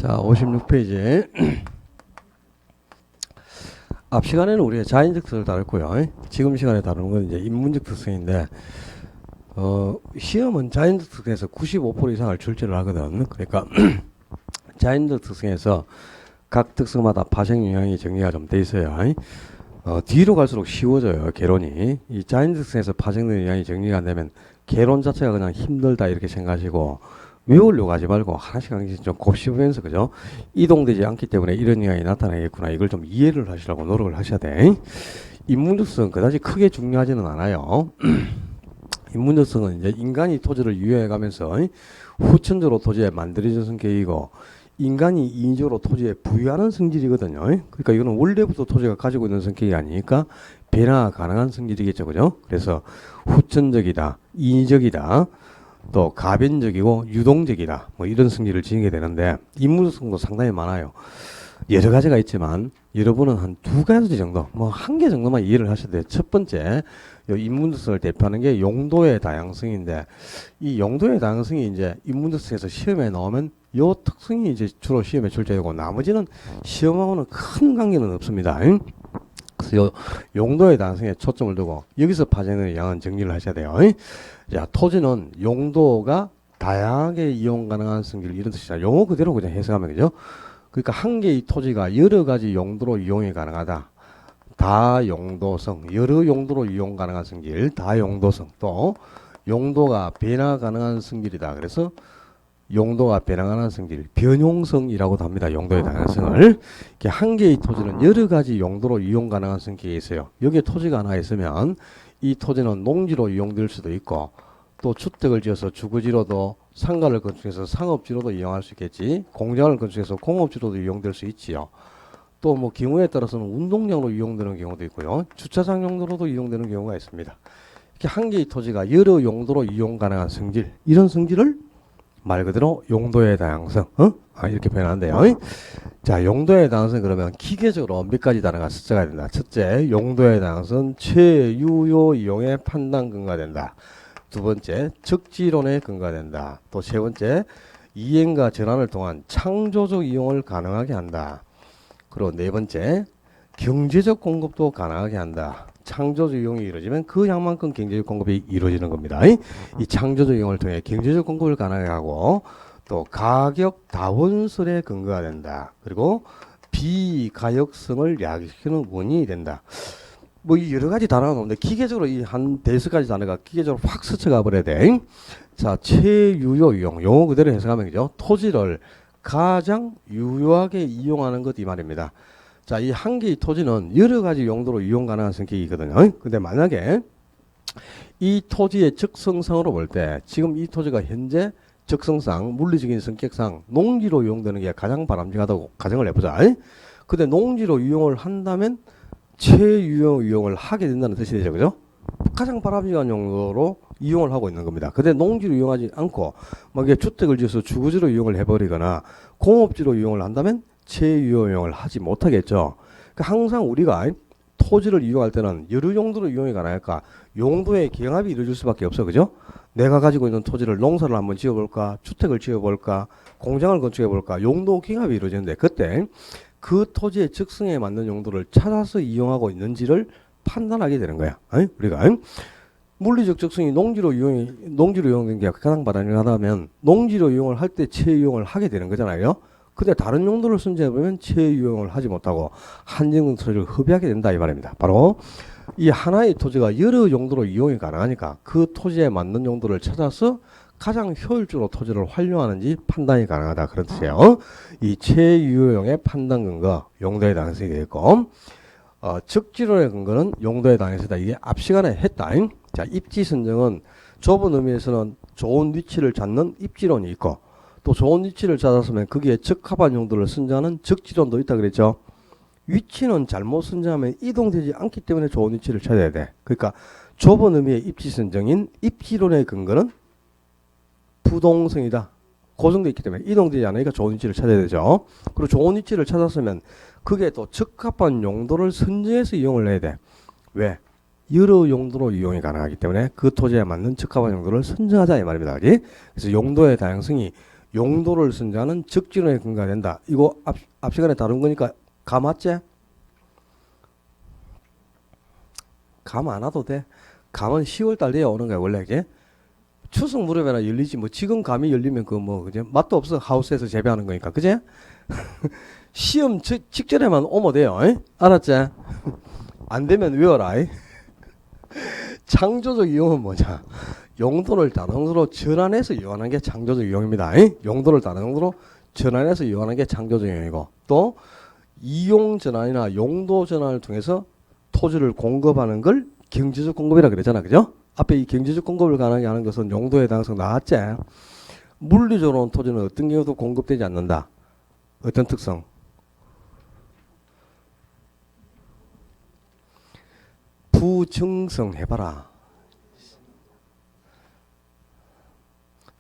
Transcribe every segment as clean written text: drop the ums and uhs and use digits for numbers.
자, 56페이지. 앞 시간에는 우리가 자연적 특성을 다뤘고요. 지금 시간에 다루는 건 이제 인문적 특성인데, 시험은 자연적 특성에서 95% 이상을 출제를 하거든. 그러니까, 자연적 특성에서 각 특성마다 파생 유형이 정리가 좀 돼 있어요. 뒤로 갈수록 쉬워져요, 개론이. 이 자연적 특성에서 파생된 유형이 정리가 안 되면, 개론 자체가 그냥 힘들다, 이렇게 생각하시고, 외우려고 하지 말고 하나씩 하나씩 좀 곱씹으면서, 그죠? 이동되지 않기 때문에 이런 현상이 나타나겠구나. 이걸 좀 이해를 하시라고 노력을 하셔야 돼. 인문적성은 그다지 크게 중요하지는 않아요. 인문적성은 이제 인간이 토지를 유효해 가면서 후천적으로 토지에 만들어진 성격이고, 인간이 인위적으로 토지에 부여하는 성질이거든요. 그러니까 이거는 원래부터 토지가 가지고 있는 성격이 아니니까 변화가 가능한 성질이겠죠. 그죠? 그래서 후천적이다, 인위적이다, 또 가변적이고 유동적이다, 뭐 이런 성질을 지니게 되는데, 인문성도 상당히 많아요. 여러 가지가 있지만 여러분은 한 두 가지 정도, 뭐 한 개 정도만 이해를 하셔야 돼요. 첫 번째, 인문성을 대표하는 게 용도의 다양성인데, 이 용도의 다양성이 이제 인문성에서 시험에 나오면 요 특성이 이제 주로 시험에 출제되고, 나머지는 시험하고는 큰 관계는 없습니다. 그래서 요 용도의 다양성에 초점을 두고 여기서 파생되는 양은 정리를 하셔야 돼요. 자, 토지는 용도가 다양하게 이용 가능한 성질, 이런 뜻이다. 용어 그대로 그냥 해석하면 되죠. 그러니까 한 개의 토지가 여러 가지 용도로 이용이 가능하다. 다용도성, 여러 용도로 이용 가능한 성질, 다용도성. 또 용도가 변화 가능한 성질이다. 그래서 용도가 변화 가능한 성질, 변용성이라고도 합니다. 용도의 다양성을. 한 개의 토지는 여러 가지 용도로 이용 가능한 성격이 있어요. 여기에 토지가 하나 있으면 이 토지는 농지로 이용될 수도 있고, 또 주택을 지어서 주거지로도, 상가를 건축해서 상업지로도 이용할 수 있겠지, 공장을 건축해서 공업지로도 이용될 수 있지요. 또 뭐 경우에 따라서는 운동장으로 이용되는 경우도 있고요, 주차장 용도로도 이용되는 경우가 있습니다. 이렇게 한 개의 토지가 여러 용도로 이용 가능한 성질, 이런 성질을 말 그대로 용도의 다양성, 이렇게 표현한대요. 자, 용도의 다양성, 그러면 기계적으로 몇 가지 단어가 숫자가 된다. 첫째, 용도의 다양성은 최유효 이용의 판단 근거가 된다. 두 번째, 적지론에 근거가 된다. 또 세 번째, 이행과 전환을 통한 창조적 이용을 가능하게 한다. 그리고 네 번째, 경제적 공급도 가능하게 한다. 창조적 이용이 이루어지면 그 양만큼 경제적 공급이 이루어지는 겁니다. 이 창조적 이용을 통해 경제적 공급을 가능하게 하고, 또 가격 다원설에 근거가 된다. 그리고 비가역성을 야기시키는 원인이 된다. 뭐 이 여러 가지 단어가 나오는데, 기계적으로 이 한 대여섯 가지 단어가 기계적으로 확 스쳐가 버려야 돼. 자, 최유효 이용, 용어 그대로 해석하면 그죠? 토지를 가장 유효하게 이용하는 것, 이 말입니다. 자, 이 한 개의 토지는 여러 가지 용도로 이용 가능한 성격이거든요. 근데 만약에 이 토지의 적성상으로 볼 때, 지금 이 토지가 현재 적성상, 물리적인 성격상 농지로 이용되는 게 가장 바람직하다고 가정을 해보자. 근데 농지로 이용을 한다면 최유효 이용을 하게 된다는 뜻이 되죠. 그죠? 가장 바람직한 용도로 이용을 하고 있는 겁니다. 근데 농지로 이용하지 않고 막 주택을 지어서 주거지로 이용을 해버리거나 공업지로 이용을 한다면 최유효 이용을 하지 못하겠죠. 그러니까 항상 우리가 토지를 이용할 때는 여러 용도로 이용이 가능할까? 용도의 경합이 이루어질 수밖에 없어. 그죠? 내가 가지고 있는 토지를 농사를 한번 지어볼까? 주택을 지어볼까? 공장을 건축해볼까? 용도 경합이 이루어지는데, 그때 그 토지의 적성에 맞는 용도를 찾아서 이용하고 있는지를 판단하게 되는 거야. 우리가 물리적 적성이 농지로 이용된 게 가장 바람직하다면 농지로 이용을 할 때 최유용을 하게 되는 거잖아요. 근데 다른 용도를 선정해보면 최유용을 하지 못하고 한정된 토지를 허비하게 된다, 이 말입니다. 바로 이 하나의 토지가 여러 용도로 이용이 가능하니까 그 토지에 맞는 용도를 찾아서 가장 효율적으로 토지를 활용하는지 판단이 가능하다, 그런 뜻이에요. 이 최유용의 판단 근거, 용도의 다양성이 되겠고, 적지론의 근거는 용도의 다양성이다. 이게 앞 시간에 했다. 자, 입지 선정은 좁은 의미에서는 좋은 위치를 찾는 입지론이 있고, 또 좋은 위치를 찾았으면 거기에 적합한 용도를 선정하는 적지론도 있다 그랬죠. 위치는 잘못 선정하면 이동되지 않기 때문에 좋은 위치를 찾아야 돼. 그러니까 좁은 의미의 입지 선정인 입지론의 근거는 부동성이다. 고정되어 있기 때문에 이동되지 않으니까 좋은 위치를 찾아야 되죠. 그리고 좋은 위치를 찾았으면 그게 또 적합한 용도를 선정해서 이용을 해야 돼. 왜? 여러 용도로 이용이 가능하기 때문에 그 토지에 맞는 적합한 용도를 선정하자, 이 말입니다. 그지? 그래서 용도의 다양성이 용도를 선정하는 적진호에 근거된다. 이거 앞 시간에 다룬 거니까 감 맞지? 감 안 와도 돼. 감은 10월 달 돼야 오는 거야 원래. 이게 추석 무렵에나 열리지 뭐 지금 감이 열리면 그 뭐 그제 맛도 없어. 하우스에서 재배하는 거니까 그제? 시험 직전에만 오면 돼요. 이? 알았지? 안 되면 외워라. 이? 창조적 이용은 뭐냐? 용도를 다른 용도로 전환해서 이용하는 게 창조적 이용입니다. 이? 용도를 다른 용도로 전환해서 이용하는 게 창조적 이용이고, 또 이용 전환이나 용도 전환을 통해서 토지를 공급하는 걸 경제적 공급이라 그랬잖아. 그죠? 앞에 이 경제적 공급을 가능하게 하는 것은 용도의 다양성 나왔지? 물리적으로는 토지는 어떤 경우도 공급되지 않는다. 어떤 특성? 부증성 해봐라.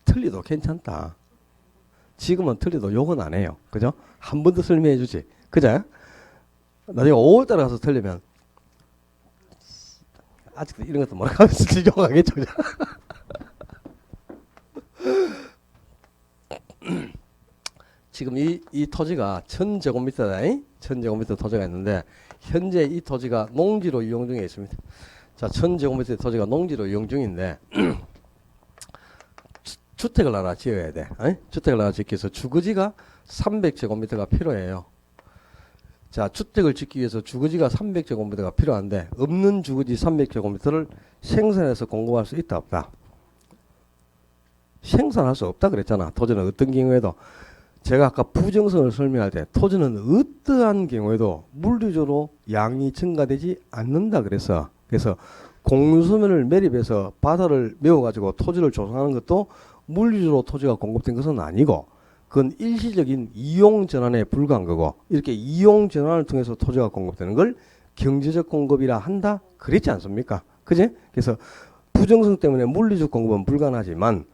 틀리도 괜찮다. 지금은 틀리도 욕은 안 해요. 그죠? 한 번 더 설명해 주지. 그죠? 나중에 5월달에 가서 틀리면 아직도 이런 것도 뭐라고 하면서 욕하겠죠. 지금 이 토지가 1000제곱미터다. 1000제곱미터 토지가 있는데 현재 이 토지가 농지로 이용 중에 있습니다. 자, 1000제곱미터 토지가 농지로 이용 중인데 주택을 하나 지어야 돼. 주택을 하나 짓기 위해서 주거지가 300제곱미터가 필요해요. 자, 주택을 짓기 위해서 주거지가 300제곱미터가 필요한데 없는 주거지 300제곱미터를 생산해서 공급할 수 있다 없다? 생산할 수 없다 그랬잖아. 토지는 어떤 경우에도. 제가 아까 부정성을 설명할 때 토지는 어떠한 경우에도 물리적으로 양이 증가되지 않는다 그랬어. 그래서 공유수면을 매립해서 바다를 메워가지고 토지를 조성하는 것도 물리적으로 토지가 공급된 것은 아니고 그건 일시적인 이용 전환에 불과한 거고, 이렇게 이용 전환을 통해서 토지가 공급되는 걸 경제적 공급이라 한다 그랬지 않습니까? 그지? 그래서 부정성 때문에 물리적 공급은 불가능하지만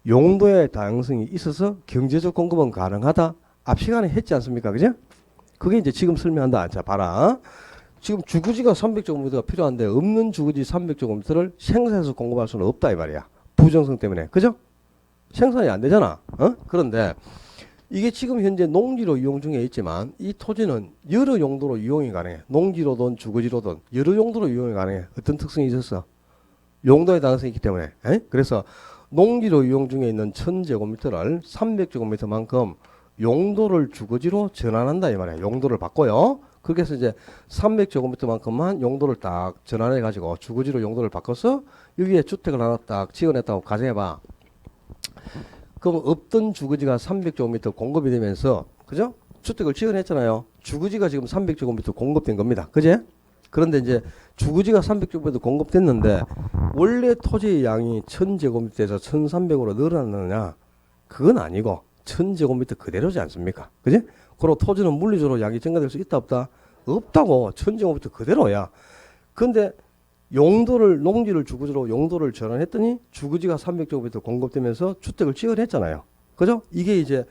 용도의 다양성이 있어서 경제적 공급은 가능하다. 앞 시간에 했지 않습니까? 그죠? 그게 이제 지금 설명한다. 자, 봐라. 지금 주거지가 300제곱미터가 필요한데 없는 주거지 300제곱미터를 생산해서 공급할 수는 없다 이 말이야. 부정성 때문에. 그죠? 생산이 안 되잖아. 그런데 이게 지금 현재 농지로 이용 중에 있지만 이 토지는 여러 용도로 이용이 가능해. 농지로든 주거지로든 여러 용도로 이용이 가능해. 어떤 특성이 있었어? 용도의 다양성이 있기 때문에. 그래서 농지로 이용 중에 있는 1000제곱미터를 300제곱미터만큼 용도를 주거지로 전환한다 이 말이야. 용도를 바꿔요. 그렇게 해서 이제 300제곱미터만큼만 용도를 딱 전환해 가지고 주거지로 용도를 바꿔서 여기에 주택을 하나 딱 지어냈다고 가정해봐. 그럼 없던 주거지가 300제곱미터 공급이 되면서, 그죠? 주택을 지어냈잖아요. 주거지가 지금 300제곱미터 공급된 겁니다. 그제? 그런데 이제 주거지가 300제곱미터 공급됐는데 원래 토지의 양이 1000제곱미터에서 1300으로 늘어났느냐? 그건 아니고 1000제곱미터 그대로지 않습니까? 그지? 그리고 토지는 물리적으로 양이 증가될 수 있다 없다? 없다고. 1000제곱미터 그대로야. 근데 용도를, 농지를 주거지로 용도를 전환했더니 주거지가 300제곱미터 공급되면서 주택을 지어냈잖아요. 그죠? 이게 이제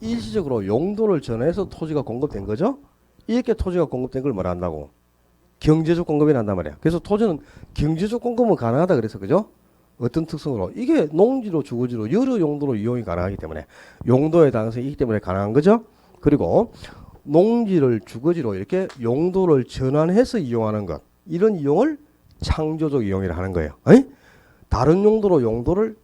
일시적으로 용도를 전환해서 토지가 공급된 거죠? 이렇게 토지가 공급된 걸 뭐라 한다고? 경제적 공급이 난단 말이야. 그래서 토지는 경제적 공급은 가능하다 그래서, 그죠? 어떤 특성으로? 이게 농지로 주거지로 여러 용도로 이용이 가능하기 때문에, 용도의 다양성이 있기 때문에 가능한 거죠. 그리고 농지를 주거지로 이렇게 용도를 전환해서 이용하는 것, 이런 이용을 창조적 이용이라 하는 거예요. 다른 용도로 용도를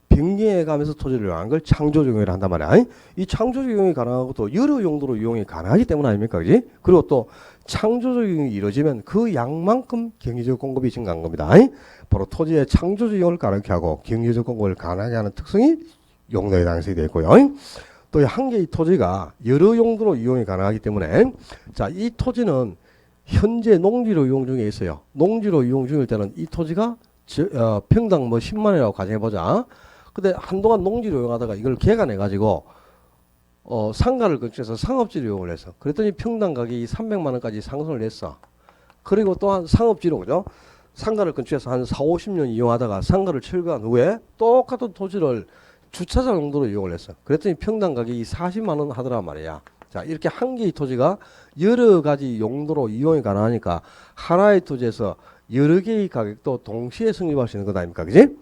변경해 가면서 토지를 이용하는 걸 창조적 이용이라 한단 말이야. 이 창조적 이용이 가능하고 또 여러 용도로 이용이 가능하기 때문 아닙니까? 그지? 그리고 또 창조적 이용이 이루어지면 그 양만큼 경제적 공급이 증가한 겁니다. 바로 토지의 창조적 이용을 가능하게 하고 경제적 공급을 가능하게 하는 특성이 용도의 다양성이 되어 있고요. 또 한 개의 토지가 여러 용도로 이용이 가능하기 때문에, 자, 이 토지는 현재 농지로 이용 중에 있어요. 농지로 이용 중일 때는 이 토지가 평당 뭐 10만 원이라고 가정해보자. 근데 한동안 농지로 이용하다가 이걸 개간해 가지고 상가를 건축해서 상업지로 이용을 했어. 그랬더니 평당 가격이 300만 원까지 상승을 했어. 그리고 또한 상업지로, 그죠? 상가를 건축해서 한 4, 50년 이용하다가 상가를 철거한 후에 똑같은 토지를 주차장 용도로 이용을 했어. 그랬더니 평당 가격이 40만 원 하더란 말이야. 자, 이렇게 한 개의 토지가 여러 가지 용도로 이용이 가능하니까 하나의 토지에서 여러 개의 가격도 동시에 성립할 수 있는 것 아닙니까? 그지?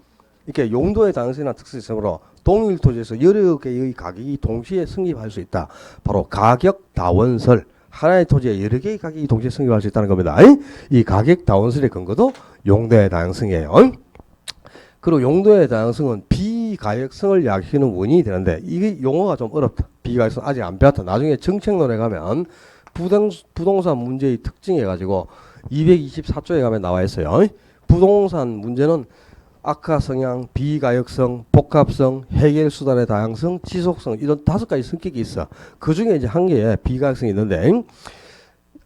이렇게 용도의 다양성이나 특성으로 동일 토지에서 여러 개의 가격이 동시에 성립할 수 있다. 바로 가격 다원설. 하나의 토지에 여러 개의 가격이 동시에 성립할 수 있다는 겁니다. 이 가격 다원설의 근거도 용도의 다양성이에요. 그리고 용도의 다양성은 비가역성을 야기시키는 원인이 되는데 이게 용어가 좀 어렵다. 비가역성 아직 안 배웠다. 나중에 정책론에 가면 부동산 문제의 특징해 가지고 224조에 가면 나와 있어요. 부동산 문제는 악화 성향, 비가역성, 복합성, 해결 수단의 다양성, 지속성 이런 5가지 성격이 있어. 그 중에 이제 한 개에 비가역성이 있는데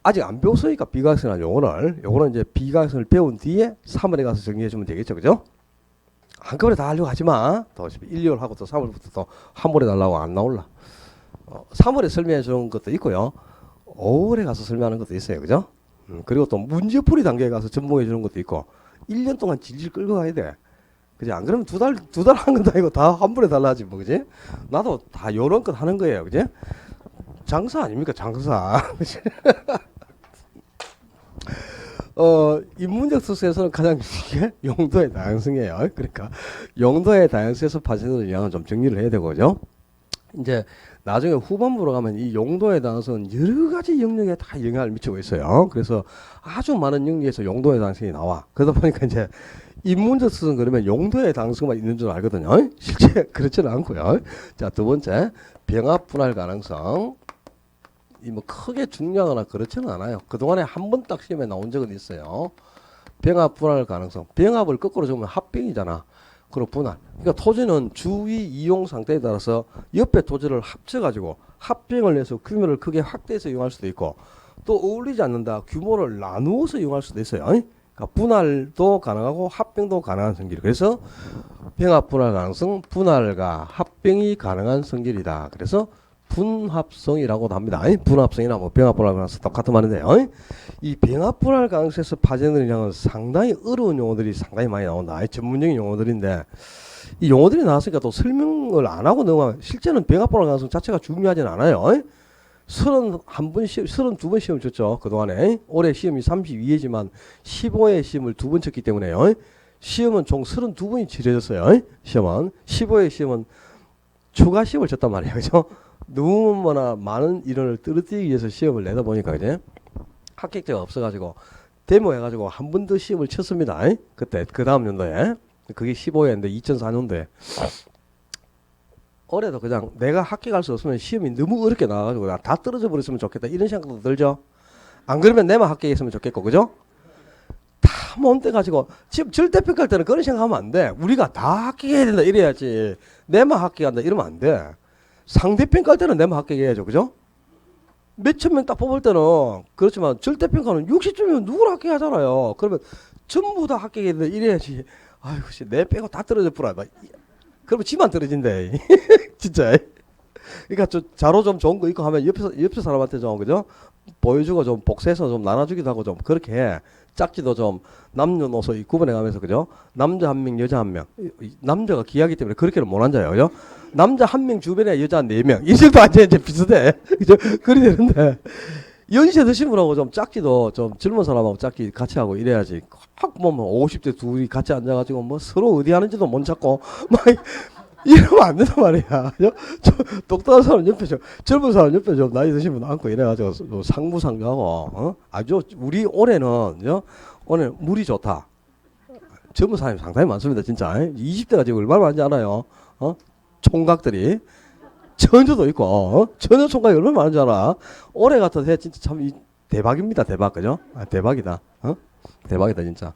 아직 안 배웠으니까 비가역성이라는 용어를 요거는 이제 비가역성을 배운 뒤에 3월에 가서 정리해 주면 되겠죠, 그죠? 한꺼번에 다 하려고 하지 마. 또 1, 2월 하고 또 3월부터 또 한 번에 달라고 안 나올라. 3월에 설명해 주는 것도 있고요. 5월에 가서 설명하는 것도 있어요, 그죠? 그리고 또 문제풀이 단계에 가서 전봉해 주는 것도 있고 1년 동안 질질 끌고 가야 돼. 그지? 안 그러면 두 달 하는 것도 아니고 다 한 번에 달라지 뭐, 그지? 나도 다 요런 것 하는 거예요, 그지? 장사 아닙니까, 장사. 인문적 특성에서는 가장 이게 용도의 다양성이에요. 그러니까 용도의 다양성에서 파생되는 영향을 좀 정리를 해야 되고, 그죠? 이제 나중에 후반부로 가면 이 용도의 다양성은 여러 가지 영역에 다 영향을 미치고 있어요. 그래서 아주 많은 영역에서 용도의 다양성이 나와. 그러다 보니까 이제 인문적 특성 그러면 용도의 다양성만 있는 줄 알거든요. 실제 그렇지는 않고요. 자, 두 번째 병합 분할 가능성. 이 뭐 크게 중요하거나 그렇지는 않아요. 그동안에 한 번 딱 시험에 나온 적은 있어요. 병합 분할 가능성. 병합을 거꾸로 적으면 합병이잖아. 그리고 분할. 그러니까 토지는 주위 이용 상태에 따라서 옆에 토지를 합쳐가지고 합병을 해서 규모를 크게 확대해서 이용할 수도 있고 또 어울리지 않는다. 규모를 나누어서 이용할 수도 있어요. 그러니까 분할도 가능하고 합병도 가능한 성질. 그래서 병합 분할 가능성, 분할과 합병이 가능한 성질이다. 그래서 분합성이라고도 합니다. 분합성이나 뭐 병합 분할 가능성 똑같은 말인데요. 이 병합 분할 가능성에서 파생되는 양은 상당히 어려운 용어들이 상당히 많이 나온다. 전문적인 용어들인데 이 용어들이 나왔으니까 또 설명을 안 하고 넘어가면 실제는 병합 분할 가능성 자체가 중요하진 않아요. 32번 시험 쳤죠. 그동안에. 올해 시험이 32회지만 15회 시험을 2번 쳤기 때문에요. 시험은 총 32번이 치러졌어요. 시험은. 15회 시험은 추가 시험을 쳤단 말이에요. 그죠? 너무나 많은 인원을 떨어뜨리기 위해서 시험을 내다 보니까 이제 합격자가 없어가지고 데모 해가지고 한 번 더 시험을 쳤습니다. 그때 그 다음 연도에 그게 15회인데 2004년도에 올해도 그냥 내가 합격할 수 없으면 시험이 너무 어렵게 나와가지고 다 떨어져 버렸으면 좋겠다 이런 생각도 들죠. 안 그러면 내만 합격했으면 좋겠고, 그죠? 다 못 돼가지고 지금 절대평가할 때는 그런 생각하면 안 돼. 우리가 다 합격해야 된다 이래야지. 내만 합격한다 이러면 안 돼. 상대평가할 때는 내만 합격해야죠, 그죠? 몇천 명 딱 뽑을 때는 그렇지만 절대평가는 60점이면 누구나 합격하잖아요. 그러면 전부 다 합격해야 된다 이래야지. 아이고 씨, 내 빼고 다 떨어져 뿌라. 그러면 지만 떨어진대. 진짜. 그러니까 저 자료 좀 좋은 거 있고 하면 옆에 사람한테 좀 그죠? 보여주고 좀 복사해서 좀 나눠주기도 하고 좀 그렇게 해. 짝지도 좀 남녀노소 구분해 가면서 그죠? 남자 한 명, 여자 한 명. 남자가 귀하기 때문에 그렇게는 못 앉아요, 그죠? 남자 한 명 주변에 여자 4명. 이 정도 앉아야 이제 비슷해. 그죠? 그리 되는데. 연세 드신 분하고 좀 짝지도 좀 젊은 사람하고 짝지 같이 하고 이래야지. 확 뭐 50대 둘이 같이 앉아가지고 뭐 서로 어디 하는지도 못 찾고 막 이러면 안 된단 말이야. 똑똑한 사람 옆에 좀 젊은 사람 옆에 좀 나이 드신 분 앉고 이래가지고 상부상조하고 아주 우리 올해는 오늘 물이 좋다. 젊은 사람이 상당히 많습니다. 진짜 20대가 지금 얼마나 많은지 알아요. 총각들이 처녀도 있고 처녀 총각이 얼마나 많은지 알아. 올해 같은 해 진짜 참 대박입니다. 대박, 그죠? 대박이다. 대박이다 진짜.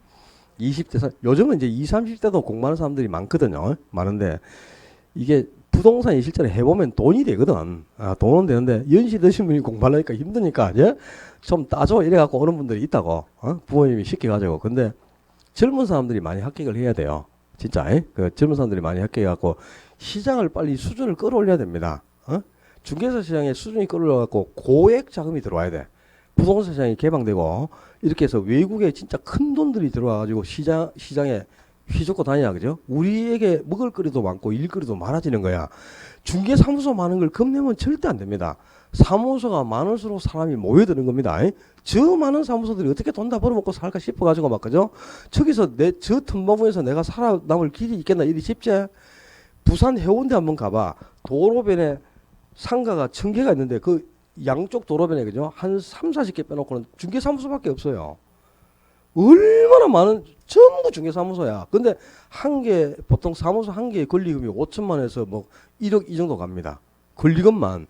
20대 요즘은 이제 20, 30대도 공부하는 사람들이 많거든요. 많은데 이게 부동산이 실제로 해보면 돈이 되거든. 돈은 되는데 연시 드신 분이 공부하려니까 힘드니까 좀 따져 이래갖고 오는 분들이 있다고. 부모님이 시켜가지고. 근데 젊은 사람들이 많이 합격을 해야 돼요. 진짜. 그 젊은 사람들이 많이 합격해갖고 시장을 빨리 수준을 끌어올려야 됩니다. 중개사 시장의 수준이 끌어올려갖고 고액 자금이 들어와야 돼. 부동산 시장이 개방되고 이렇게 해서 외국에 진짜 큰 돈들이 들어와가지고 시장에 휘젓고 다녀야, 그죠? 우리에게 먹을거리도 많고 일거리도 많아지는 거야. 중개사무소 많은 걸 겁내면 절대 안 됩니다. 사무소가 많을수록 사람이 모여드는 겁니다. 저 많은 사무소들이 어떻게 돈 다 벌어먹고 살까 싶어가지고 막, 그죠? 저기서 저 틈바구니에서 내가 살아남을 길이 있겠나 이리 싶지? 부산 해운대 한번 가봐. 도로변에 상가가 1000개가 있는데 그 양쪽 도로변에 그죠? 한 3, 40개 빼놓고는 중개사무소밖에 없어요. 얼마나 많은 전부 중개사무소야. 근데 한 개 보통 사무소 한 개의 권리금이 5천만에서 뭐 1억 이 정도 갑니다. 권리금만.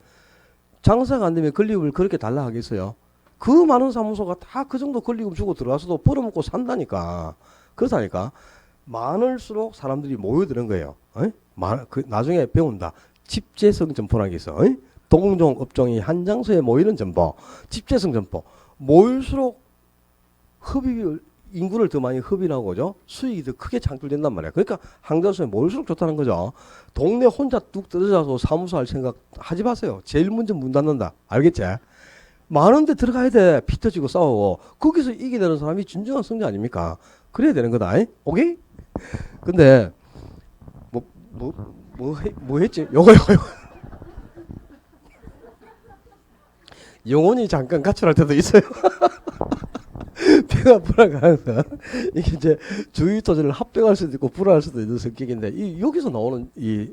장사가 안 되면 권리금을 그렇게 달라 하겠어요. 그 많은 사무소가 다 그 정도 권리금 주고 들어가서도 벌어먹고 산다니까. 그렇다니까. 많을수록 사람들이 모여드는 거예요. 나중에 배운다. 집재성 점포라는 게 있어. 동종 업종이 한 장소에 모이는 점포. 집재성 점포. 모일수록 인구를 더 많이 흡입하고 그죠? 수익이 더 크게 창출된단 말이야. 그러니까 한 장소에 모일수록 좋다는 거죠. 동네 혼자 뚝 떨어져서 사무소 할 생각 하지 마세요. 제일 먼저 문 닫는다. 알겠지? 많은데 들어가야 돼. 피 터지고 싸우고. 거기서 이기는 사람이 진정한 승자 아닙니까? 그래야 되는 거다. 오케이? 근데 뭐 했지? 요거 영혼이 잠깐 가출할 때도 있어요. 배가 불안해서 이게 이제 주위 토지를 합병할 수도 있고 불안할 수도 있는 성격인데 여기서 나오는 이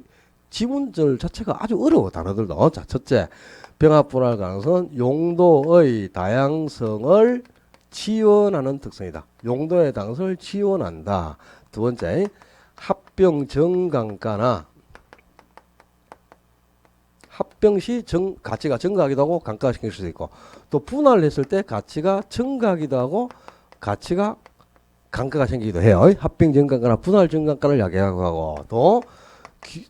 지문절 자체가 아주 어려워 단어들도. 자, 첫째, 병합 불안 가능성은 용도의 다양성을 지원하는 특성이다. 용도의 다양성을 지원한다. 두 번째, 합병 정강가나 합병 시 가치가 증가하기도 하고 강가가 생길 수도 있고, 또 분할을 했을 때 가치가 증가하기도 하고 가치가 강가가 생기기도 해요. 합병 정강가나 분할 정강가를 이야기하고, 또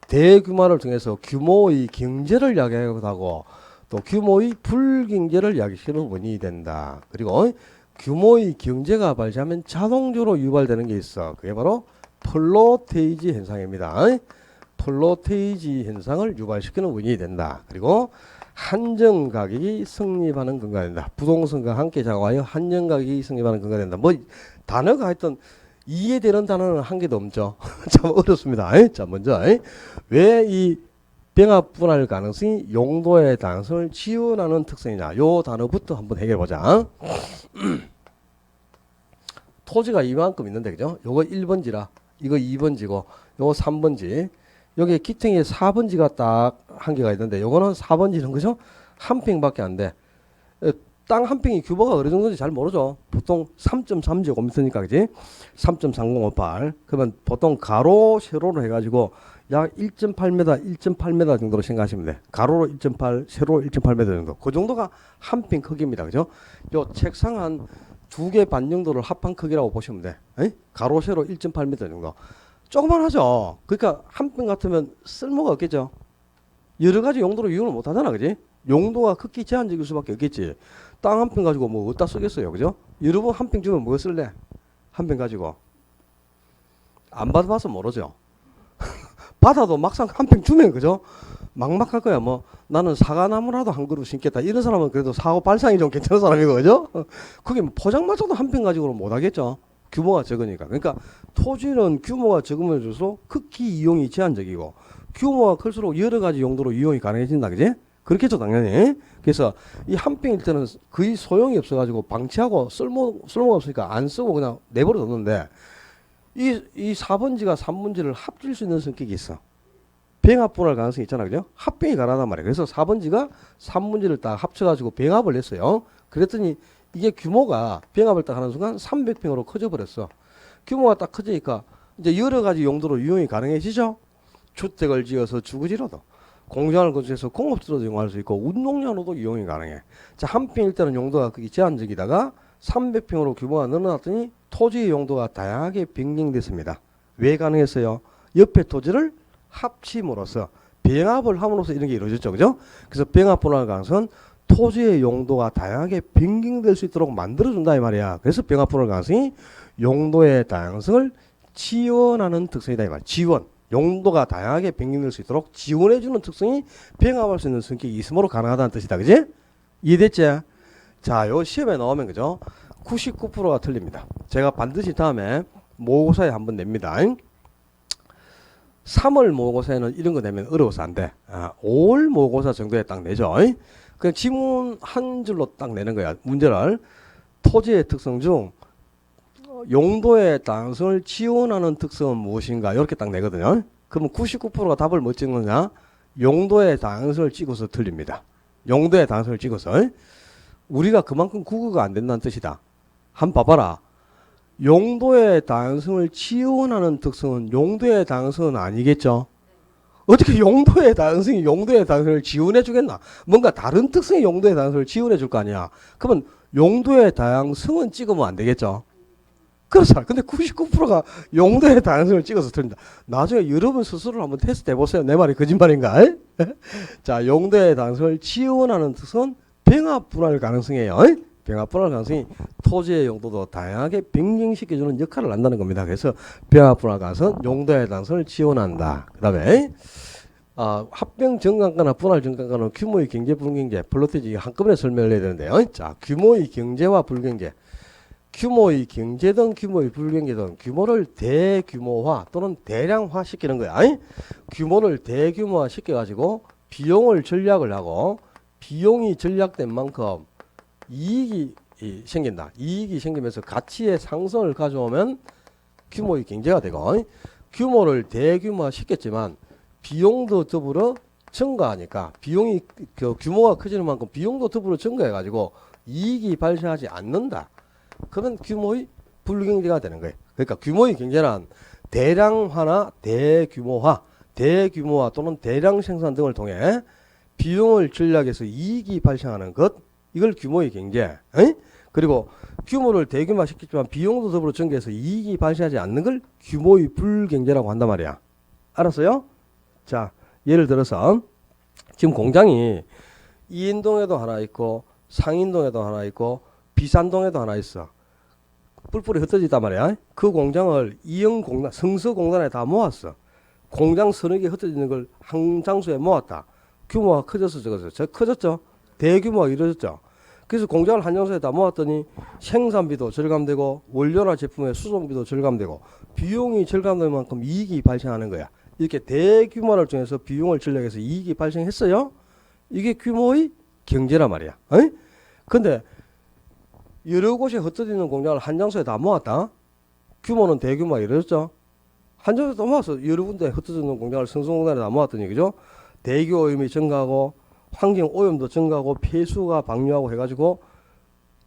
대규모를 통해서 규모의 경제를 이야기하기도 하고, 또 규모의 불경제를 이야기시키는 원인이 된다. 그리고 규모의 경제가 발생하면 자동적으로 유발되는 게 있어. 그게 바로 플로테이지 현상입니다. 플로테이지 현상을 유발시키는 원인이 된다. 그리고 한정 가격이 성립하는 근거가 된다. 부동산과 함께 작용하여 한정 가격이 성립하는 근거가 된다. 뭐 단어가 하여튼 이해되는 단어는 한 개도 없죠. 참 어렵습니다. 자, 먼저 왜 이 병합 분할 가능성이 용도의 다양성을 지원하는 특성이냐. 요 단어부터 한번 해결해 보자. 토지가 이만큼 있는데 그죠? 요거 1번지라 이거 2번지고 요거 3번지. 여기 기퉁에 4번지가 딱 한 개가 있는데 요거는 4번지는 그죠? 한 평밖에 안 돼. 땅 한 평이 규모가 어느 정도인지 잘 모르죠. 보통 3.3제곱미터니까 그지? 3.3058. 그러면 보통 가로 세로로 해가지고 약 1.8m, 1.8m 정도로 생각하시면 돼. 가로로 1.8, 세로로 1.8m 정도. 그 정도가 한 평 크기입니다. 그죠? 요 책상 한 2개 반 정도를 합한 크기라고 보시면 돼. 가로 세로 1.8m 정도. 조그만하죠. 그러니까 한 평 같으면 쓸모가 없겠죠. 여러 가지 용도로 이용을 못 하잖아. 그지? 용도가 크게 제한적일 수밖에 없겠지. 땅 한 평 가지고 뭐 어디다 쓰겠어요. 그죠? 여러분 한 평 주면 뭐 쓸래? 한 평 가지고. 안 받아봐서 모르죠. 받아도 막상 한 평 주면 그죠? 막막할 거야. 뭐 나는 사과나무라도 한 그루 심겠다. 이런 사람은 그래도 사고 발상이 좀 괜찮은 사람이고 그죠? 그게 뭐 포장마차도 한 평 가지고는 못 하겠죠. 규모가 적으니까. 그러니까 토지는 규모가 적으면 줄수록 극히 이용이 제한적이고 규모가 클수록 여러 가지 용도로 이용이 가능해진다. 그지? 그렇겠죠, 당연히. 그래서 이 한 평일 때는 거의 소용이 없어가지고 방치하고 쓸모가 없으니까 안 쓰고 그냥 내버려 뒀는데 이 4번지가 3번지를 합칠 수 있는 성격이 있어. 병합 분할 가능성이 있잖아. 그죠? 합병이 가능하단 말이야. 그래서 4번지가 3번지를 딱 합쳐가지고 병합을 했어요. 그랬더니 이게 규모가 병합을 딱 하는 순간 300평으로 커져 버렸어. 규모가 딱 커지니까 이제 여러 가지 용도로 이용이 가능해지죠. 주택을 지어서 주거지로도, 공장을 건설해서 공업지로도 이용할 수 있고 운동장으로도 이용이 가능해. 자, 한 평일 때는 용도가 크게 제한적이다가 300평으로 규모가 늘어났더니 토지의 용도가 다양하게 변경됐습니다. 왜 가능했어요? 옆에 토지를 합침으로써 병합을 함으로써 이런 게 이루어졌죠. 그죠? 그래서 병합 분할 가능성은 토지의 용도가 다양하게 변경될 수 있도록 만들어준다 이 말이야. 그래서 병합 분할 가능성이 용도의 다양성을 지원하는 특성이다 이 말이야. 지원. 용도가 다양하게 변경될 수 있도록 지원해주는 특성이 병합할 수 있는 성격이 있으므로 가능하다는 뜻이다. 그지? 이해됐지? 자, 요 시험에 나오면 그죠? 99%가 틀립니다. 제가 반드시 다음에 모의고사에 한번 냅니다. 3월 모의고사에는 이런 거 내면 어려워서 안 돼. 5월 모의고사 정도에 딱 내죠. 그냥 지문 한 줄로 딱 내는 거야. 문제를 토지의 특성 중 용도의 다양성을 지원하는 특성은 무엇인가 이렇게 딱 내거든요. 그러면 99%가 답을 못 찍느냐? 용도의 다양성을 찍어서 틀립니다. 용도의 다양성을 찍어서. 우리가 그만큼 국어가 안 된다는 뜻이다. 한번 봐봐라. 용도의 다양성을 지원하는 특성은 용도의 다양성은 아니겠죠? 어떻게 용도의 다양성이 용도의 다양성을 지원해 주겠나? 뭔가 다른 특성의 용도의 다양성을 지원해 줄 거 아니야. 그러면 용도의 다양성은 찍으면 안 되겠죠? 그렇잖아. 근데 99%가 용도의 다양성을 찍어서 틀린다. 나중에 여러분 스스로 한번 테스트 해보세요. 내 말이 거짓말인가? 자, 용도의 다양성을 지원하는 특성은 병합 분할 가능성이에요. 병합 분할 가능성이 토지의 용도도 다양하게 변경시켜주는 역할을 한다는 겁니다. 그래서 병합 분할 가능성은 용도의 다양성을 지원한다. 그 다음에 합병 정강가나 분할 정강가는 규모의 경제 불경제 플로티지 한꺼번에 설명을 해야 되는데요. 자, 규모의 경제와 불경제, 규모의 경제든 규모의 불경제든 규모를 대규모화 또는 대량화 시키는 거야. 규모를 대규모화 시켜가지고 비용을 절약을 하고 비용이 절약된 만큼 이익이 생긴다. 이익이 생기면서 가치의 상승을 가져오면 규모의 경제가 되고, 규모를 대규모화 시켰지만 비용도 더불어 증가하니까 비용이 규모가 커지는 만큼 비용도 더불어 증가해가지고 이익이 발생하지 않는다. 그런 규모의 불경제가 되는 거예요. 그러니까 규모의 경제란 대량화나 대규모화 또는 대량 생산 등을 통해 비용을 절약해서 이익이 발생하는 것, 이걸 규모의 경제. 그리고 규모를 대규모화 시켰지만 비용도 더불어 증가해서 이익이 발생하지 않는 걸 규모의 불경제라고 한단 말이야. 알았어요? 자, 예를 들어서 지금 공장이 이인동에도 하나 있고 상인동에도 하나 있고 비산동에도 하나 있어. 뿔뿔이 흩어지단 말이야. 그 공장을 이영공단, 성서공단에 다 모았어. 공장 서너 개 흩어지는 걸 한 장소에 모았다. 규모가 커져서 적었어요. 커졌죠? 대규모가 이루어졌죠? 그래서 공장을 한 장소에 다 모았더니 생산비도 절감되고 원료나 제품의 수송비도 절감되고 비용이 절감될 만큼 이익이 발생하는 거야. 이렇게 대규모를 통해서 비용을 절약해서 이익이 발생했어요. 이게 규모의 경제란 말이야. 근데 여러 곳에 흩어지는 공장을 한 장소에 다 모았다. 규모는 대규모가 이루어졌죠. 한 장소에 다 모아서 여러 군데 흩어지는 공장을 성수공단에 다 모았더니, 그죠? 대기 오염이 증가하고 환경 오염도 증가하고 폐수가 방류하고 해가지고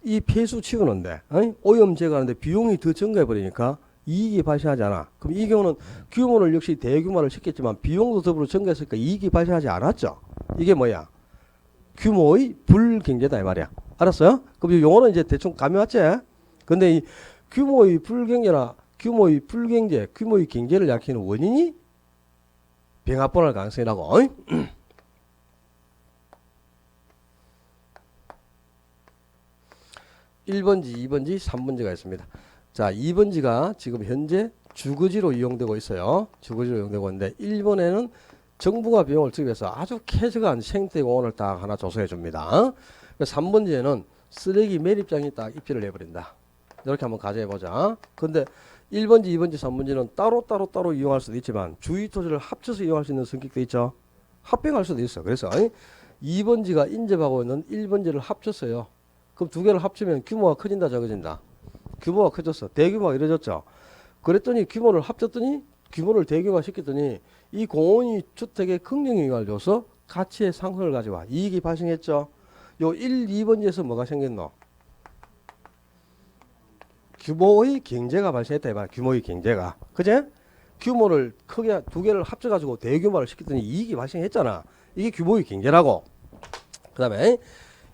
이 폐수 치우는데 오염 제거하는데 비용이 더 증가해 버리니까 이익이 발생하지 않아. 그럼 이 경우는 규모를 역시 대규모를 시켰지만 비용도 더불어 증가했으니까 이익이 발생하지 않았죠. 이게 뭐야? 규모의 불경제다 이 말이야. 알았어요? 그럼 이 용어는 이제 대충 감이 왔지? 근데 이 규모의 불경제나 규모의 불경제, 규모의 경제를 약해하는 원인이 병합분할 가능성이라고. 1번지, 2번지, 3번지가 있습니다. 자, 2번지가 지금 현재 주거지로 이용되고 있어요. 주거지로 이용되고 있는데 1번에는 정부가 비용을 투입해서 아주 쾌적한 생태공원을 딱 하나 조성해 줍니다. 3번지에는 쓰레기 매립장이 딱 입지를 해버린다. 이렇게 한번 가정해 보자. 근데 1번지, 2번지, 3번지는 따로 이용할 수도 있지만 주위 토지를 합쳐서 이용할 수 있는 성격도 있죠. 합병할 수도 있어. 그래서 2번지가 인접하고 있는 1번지를 합쳤어요. 그럼 두 개를 합치면 규모가 커진다, 적어진다? 규모가 커졌어. 대규모가 이루어졌죠. 그랬더니 규모를 합쳤더니 규모를 대규모화 시켰더니 이 공원이 주택에 긍정 영향을 줘서 가치의 상승을 가져와. 이익이 발생했죠. 요 1, 2번지에서 뭐가 생겼노? 규모의 경제가 발생했다. 이말 규모의 경제가. 그제? 규모를 크게 두 개를 합쳐가지고 대규모를 시켰더니 이익이 발생했잖아. 이게 규모의 경제라고. 그 다음에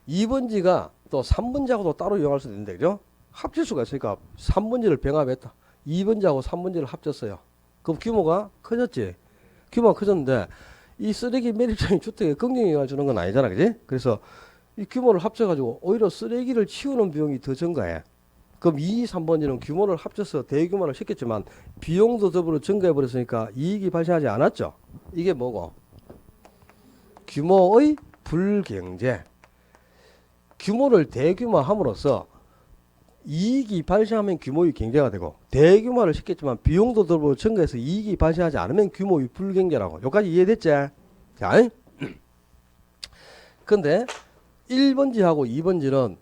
2번지가 또 3번지하고도 따로 이용할 수도 있는데, 그죠? 합칠 수가 있으니까 3번지를 병합했다. 2번지하고 3번지를 합쳤어요. 그럼 규모가 커졌지? 규모가 커졌는데 이 쓰레기 매립장이 주택에 긍정 영향을 주는 건 아니잖아. 그지? 그래서 이 규모를 합쳐가지고 오히려 쓰레기를 치우는 비용이 더 증가해. 그럼 2, 3번지는 규모를 합쳐서 대규모를 시켰지만 비용도 더불어 증가해버렸으니까 이익이 발생하지 않았죠. 이게 뭐고? 규모의 불경제. 규모를 대규모함으로써 이익이 발생하면 규모의 경제가 되고 대규모를 시켰지만 비용도 더불어 증가해서 이익이 발생하지 않으면 규모의 불경제라고. 여기까지 이해됐지? 자, 근데 1번지하고 2번지는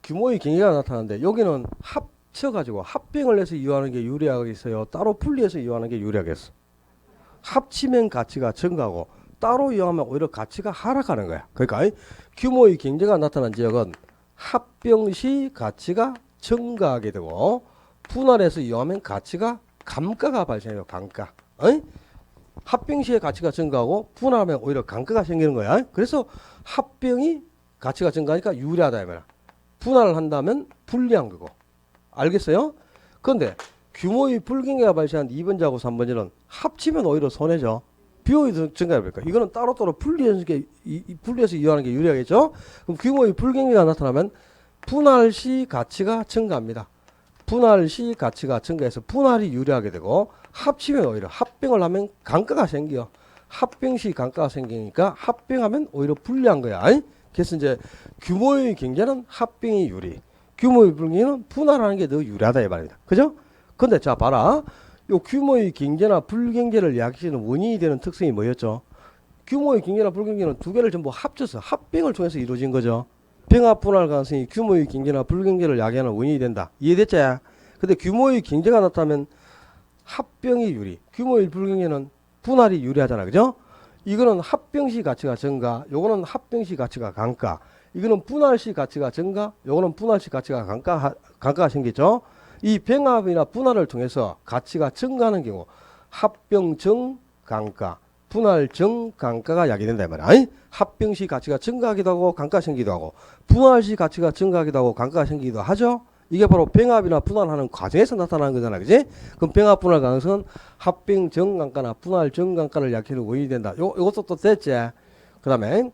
규모의 경제가 나타나는데 여기는 합쳐가지고 합병을 해서 이용하는 게 유리하겠어요? 따로 분리해서 이용하는 게 유리하겠어? 합치면 가치가 증가하고 따로 이용하면 오히려 가치가 하락하는 거야. 그러니까 규모의 경제가 나타난 지역은 합병 시 가치가 증가하게 되고 분할해서 이용하면 가치가 감가가 발생해요. 감가. 합병 시의 가치가 증가하고 분할하면 오히려 감가가 생기는 거야. 그래서 합병이 가치가 증가하니까 유리하다 이 말이야. 분할을 한다면 불리한 거고. 알겠어요? 그런데 규모의 불경계가 발생한 2번지하고 3번지는 합치면 오히려 손해죠. 비용이 증가해볼까? 이거는 따로따로 분리해서 이용하는 게 유리하겠죠? 그럼 규모의 불경계가 나타나면 분할 시 가치가 증가합니다. 분할 시 가치가 증가해서 분할이 유리하게 되고 합치면 오히려 합병을 하면 감가가 생겨. 합병 시 감가가 생기니까 합병하면 오히려 불리한 거야. 그래서 이제 규모의 경제는 합병이 유리. 규모의 불경제는 분할하는 게 더 유리하다 이 말입니다. 그죠? 근데 자 봐라. 요 규모의 경제나 불경제를 야기시키는 원인이 되는 특성이 뭐였죠? 규모의 경제나 불경제는 두 개를 전부 합쳐서 합병을 통해서 이루어진 거죠. 병합 분할 가능성이 규모의 경제나 불경제를 야기하는 원인이 된다. 이해됐지? 근데 규모의 경제가 나타나면 합병이 유리. 규모의 불경제는 분할이 유리하잖아. 그죠? 이거는 합병 시 가치가 증가, 요거는 합병 시 가치가 감가. 이거는 분할 시 가치가 증가, 요거는 분할 시 가치가 감가가 생기죠. 이 병합이나 분할을 통해서 가치가 증가하는 경우 합병 정 감가, 분할 정 감가가 야기된다 이 말이야. 합병 시 가치가 증가하기도 하고 감가가 생기기도 하고 분할 시 가치가 증가하기도 하고 감가가 생기기도 하죠. 이게 바로 병합이나 분할하는 과정에서 나타나는 거잖아. 그지? 그럼 병합 분할 가능성은 합병 정 감가나 분할 정 감가를 야기하는 원인이 된다. 요것도 또 됐지. 그다음에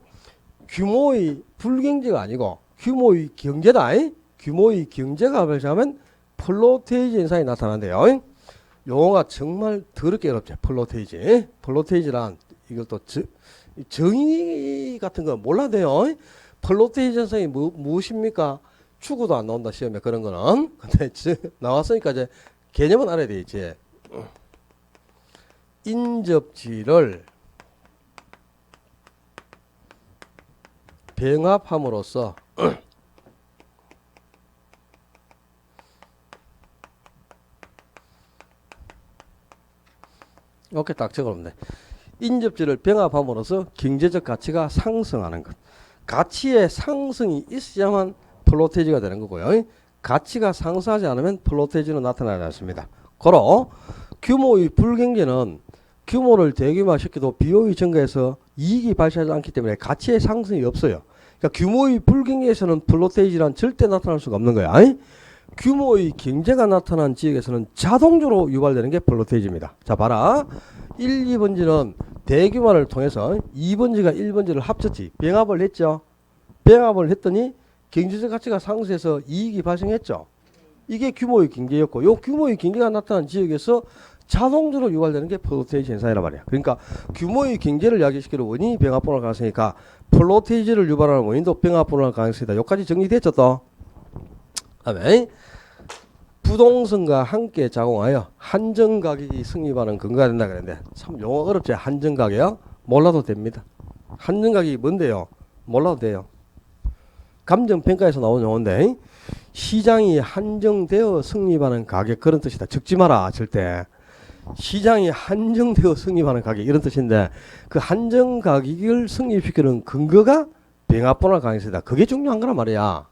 규모의 불경제가 아니고 규모의 경제다. 규모의 경제가 발생하면 플로테이지 현상이 나타난대요. 용어가 정말 더럽게 어렵죠. 플로테이지. 플로테이지란 이것도 정의 같은 거 몰라도 돼요. 플로테이지 현상이 무엇입니까? 추구도 안 나온다 시험에 그런 거는. 근데 나왔으니까 이제 개념은 알아야 되지. 인접지를 병합함으로써 이렇게 딱 적어놓네. 인접지를 병합함으로써 경제적 가치가 상승하는 것. 가치의 상승이 있어야만 플로테이지가 되는 거고요. 가치가 상승하지 않으면 플로테이지는 나타나지 않습니다. 고로 규모의 불경제는 규모를 대규모화시켜도 비용이 증가해서 이익이 발생하지 않기 때문에 가치의 상승이 없어요. 그러니까 규모의 불경제에서는 플로테이지란 절대 나타날 수가 없는 거야. 규모의 경제가 나타난 지역에서는 자동적으로 유발되는 게 플로테이지입니다. 자 봐라. 1, 2번지는 대규모를 통해서 2번지가 1번지를 합쳤지. 병합을 했죠. 병합을 했더니 경제적 가치가 상승해서 이익이 발생했죠. 이게 규모의 경제였고 요 규모의 경제가 나타난 지역에서 자동적으로 유발되는 게 플로테이지 현상이란 말이야. 그러니까 규모의 경제를 야기시키는 원인이 병합 분할 가능성이니까 플로테이지를 유발하는 원인도 병합 분할 가능성이다. 여기까지 정리됐죠 또. 다음에 부동산과 함께 작용하여 한정가격이 성립하는 근거가 된다 그랬는데 참 용어 어렵지. 한정가격 몰라도 됩니다. 한정가격이 뭔데요? 몰라도 돼요. 감정평가에서 나온 용어인데 시장이 한정되어 성립하는 가격 그런 뜻이다. 적지 마라 절대. 시장이 한정되어 성립하는 가격 이런 뜻인데 그 한정가격을 성립시키는 근거가 병합분할 가능성이다. 그게 중요한 거란 말이야.